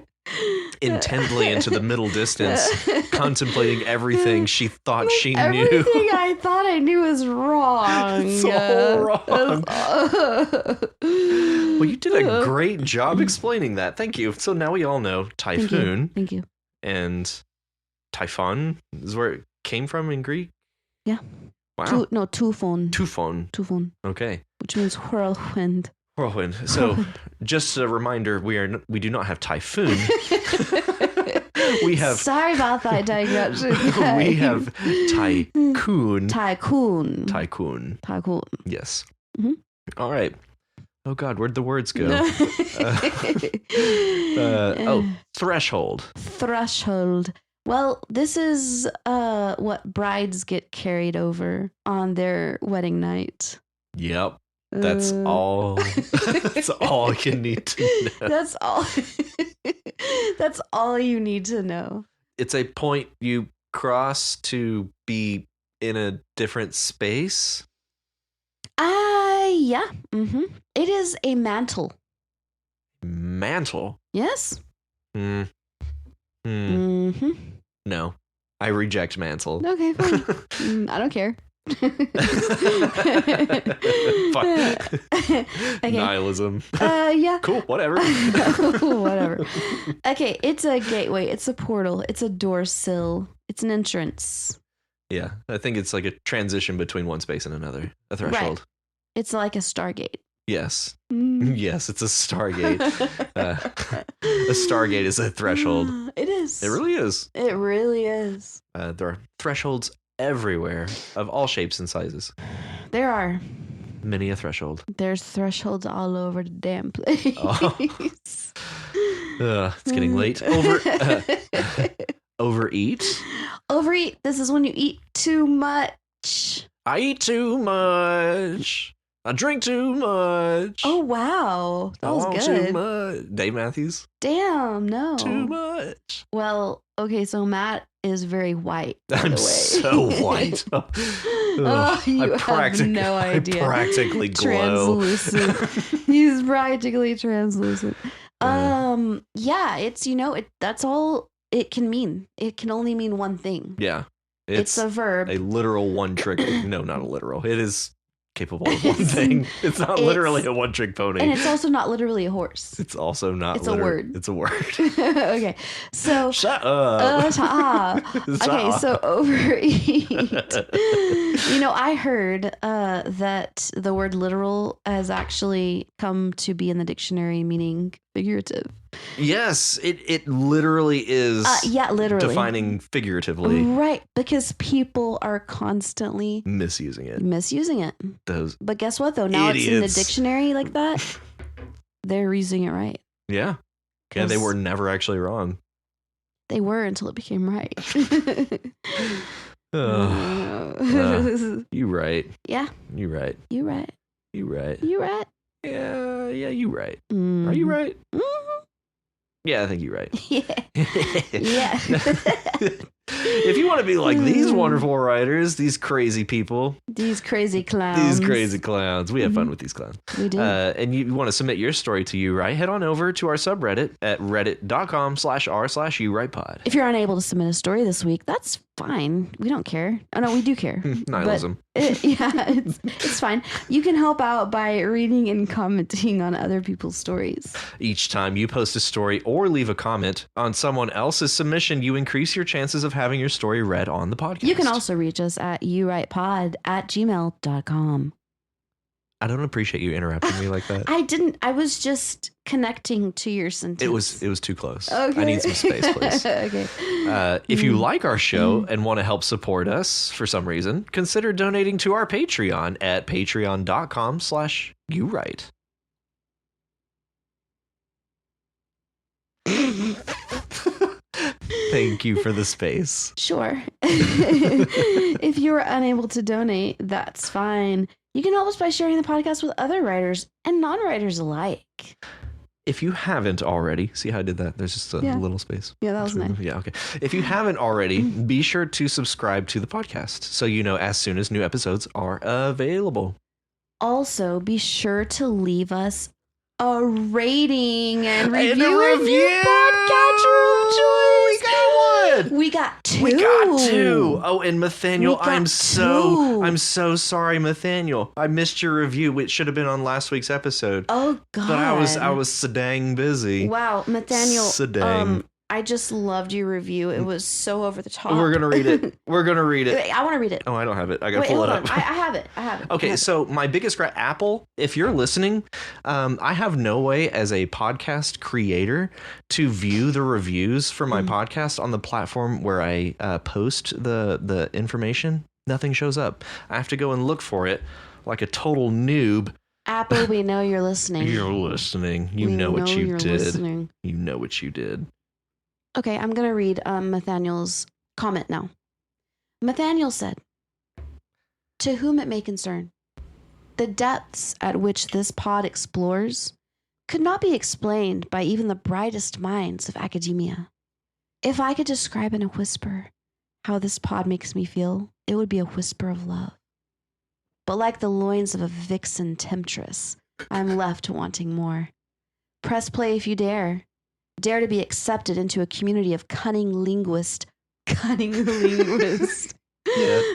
intently into the middle distance, contemplating everything she thought she knew. Everything I thought I knew is wrong. It's all wrong. Well, you did a great job explaining that. Thank you. So now we all know typhoon. Thank you. And typhon is where it came from in Greek? Yeah. Wow. Tufon. Tufon. Tufon. Okay. Which means whirlwind. Whirlwind. So, just a reminder, we do not have typhoon. We have. Sorry about that digression. We have tycoon. Tycoon. Tycoon. Tycoon. Yes. Mm-hmm. All right. Oh God, where'd the words go? Threshold. Threshold. Well, this is what brides get carried over on their wedding night. Yep. That's all. That's all you need to know. That's all. That's all you need to know. It's a point you cross to be in a different space. Yeah. Mm-hmm. It is a mantle. Mantle. Yes. Mm-hmm. No, I reject mantle. Okay, fine. I don't care. Okay. Nihilism. Yeah. Cool. Whatever. Whatever. Okay, it's a gateway. It's a portal. It's a door sill. It's an entrance. Yeah, I think it's like a transition between one space and another. A threshold. Right. It's like a Stargate. Yes. Yes, it's a Stargate. A Stargate is a threshold. It is. It really is. It really is. There are thresholds everywhere of all shapes and sizes. There are. Many a threshold. There's thresholds all over the damn place. Oh. It's getting late. Overeat. Overeat. This is when you eat too much. I eat too much. I drink too much. Oh, wow. That was good. Too much. Dave Matthews. Damn, no. Too much. Well, okay, so Matt is very white, by I'm the way. so white. You have no idea. I practically glow. Translucent. He's practically translucent. Yeah, it's, that's all it can mean. It can only mean one thing. Yeah. It's a verb. A literal one trick. No, not a literal. It is capable of one thing. It's not literally a one trick pony. And it's also not literally a horse. It's also not It's a word. It's a word. Okay. So shut up. Shut up. Okay, so overeat. I heard that the word literal has actually come to be in the dictionary meaning figurative. Yes, it literally is. Yeah, literally. Defining figuratively. Right, because people are constantly misusing it. But guess what, though? Now idiots. It's in the dictionary like that. They're using it right. Yeah. Yeah, they were never actually wrong. They were until it became right. You right. Yeah. You right. You right. You right. You right. Yeah, you right. Mm-hmm. Are you right? Mm-hmm. Yeah, I think you're right. Yeah. Yeah. If you want to be like these wonderful writers, these crazy people, these crazy clowns, we have fun with these clowns. We do. And you want to submit your story to You Write, head on over to our subreddit at reddit.com/r/youwritepod. If you're unable to submit a story this week, that's fine. We don't care. Oh no, we do care. Nihilism. It's fine. You can help out by reading and commenting on other people's stories. Each time you post a story or leave a comment on someone else's submission, you increase your chances of having your story read on the podcast. You can also reach us at youwritepod@gmail.com. I don't appreciate you interrupting me like that. I didn't. I was just connecting to your sentence. It was too close. Okay. I need some space, please. Okay. If you like our show and want to help support us for some reason, consider donating to our Patreon at patreon.com/youwrite. Thank you for the space. Sure. If you were unable to donate, that's fine. You can help us by sharing the podcast with other writers and non-writers alike. If you haven't already, see how I did that? There's just a little space. Yeah, that was nice. Yeah, okay. If you haven't already, be sure to subscribe to the podcast so you know as soon as new episodes are available. Also, be sure to leave us a rating and review And a in review! your podcatcher of choice. We got two. Oh, and Nathaniel, I'm so sorry, Nathaniel. I missed your review. It should have been on last week's episode. Oh God. But I was so dang busy. Wow, Nathaniel. So dang. I just loved your review. It was so over the top. We're gonna read it. Wait, I want to read it. Oh, I don't have it. I gotta pull it up. I have it. Okay, so my biggest Apple, if you're listening, I have no way as a podcast creator to view the reviews for my podcast on the platform where I post the information. Nothing shows up. I have to go and look for it like a total noob. Apple, we know you're listening. You're listening. You know what you did. Listening. You know what you did. Okay, I'm going to read Nathaniel's comment now. Nathaniel said, "To whom it may concern, the depths at which this pod explores could not be explained by even the brightest minds of academia. If I could describe in a whisper how this pod makes me feel, it would be a whisper of love. But like the loins of a vixen temptress, I'm left wanting more. Press play if you dare. Dare to be accepted into a community of cunning linguists. Yeah.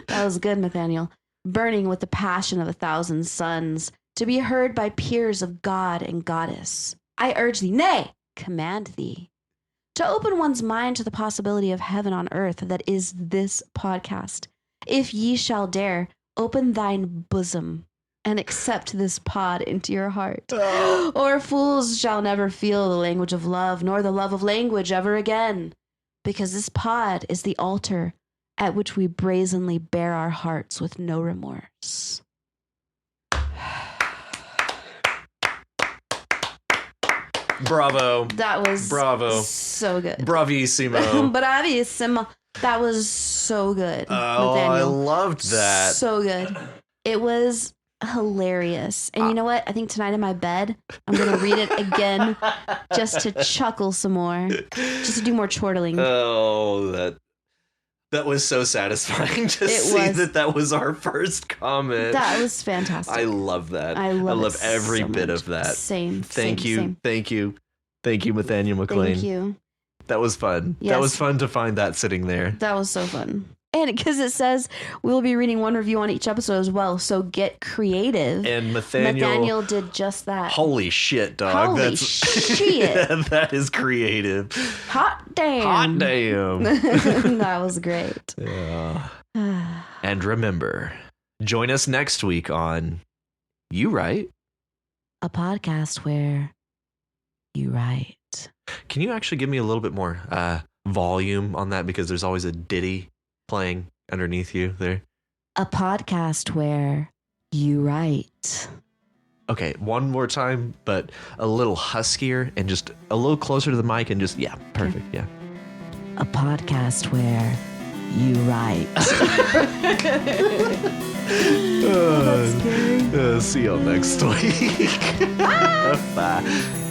That was good, Nathaniel. Burning with the passion of 1,000 suns, to be heard by peers of God and Goddess. I urge thee, nay, command thee, to open one's mind to the possibility of heaven on earth that is this podcast. If ye shall dare, open thine bosom and accept this pod into your heart. Or fools shall never feel the language of love, nor the love of language ever again, because this pod is the altar at which we brazenly bare our hearts with no remorse." Bravo. That was so good. Bravissimo. Bravissimo. That was so good. Oh, Nathaniel. I loved that. So good. It was hilarious. And you know what? I think tonight in my bed, I'm going to read it again just to chuckle some more. Just to do more chortling. Oh, that was so satisfying to see that was our first comment. That was fantastic. I love that. I love every bit of that. Same. Thank you, Nathaniel McLean. Thank you. That was fun. Yes. That was fun to find that sitting there. That was so fun. And because it says we'll be reading one review on each episode as well, so get creative. And Nathaniel did just that. Holy shit, dog. Holy shit. That is creative. Hot damn. Hot damn. That was great. Yeah. And remember, join us next week on You Write, a podcast where you write. Can you actually give me a little bit more volume on that, because there's always a ditty playing underneath you there? A podcast where you write. Okay, one more time, but a little huskier and just a little closer to the mic and just, yeah, perfect, yeah. A podcast where you write. See y'all next week. Bye.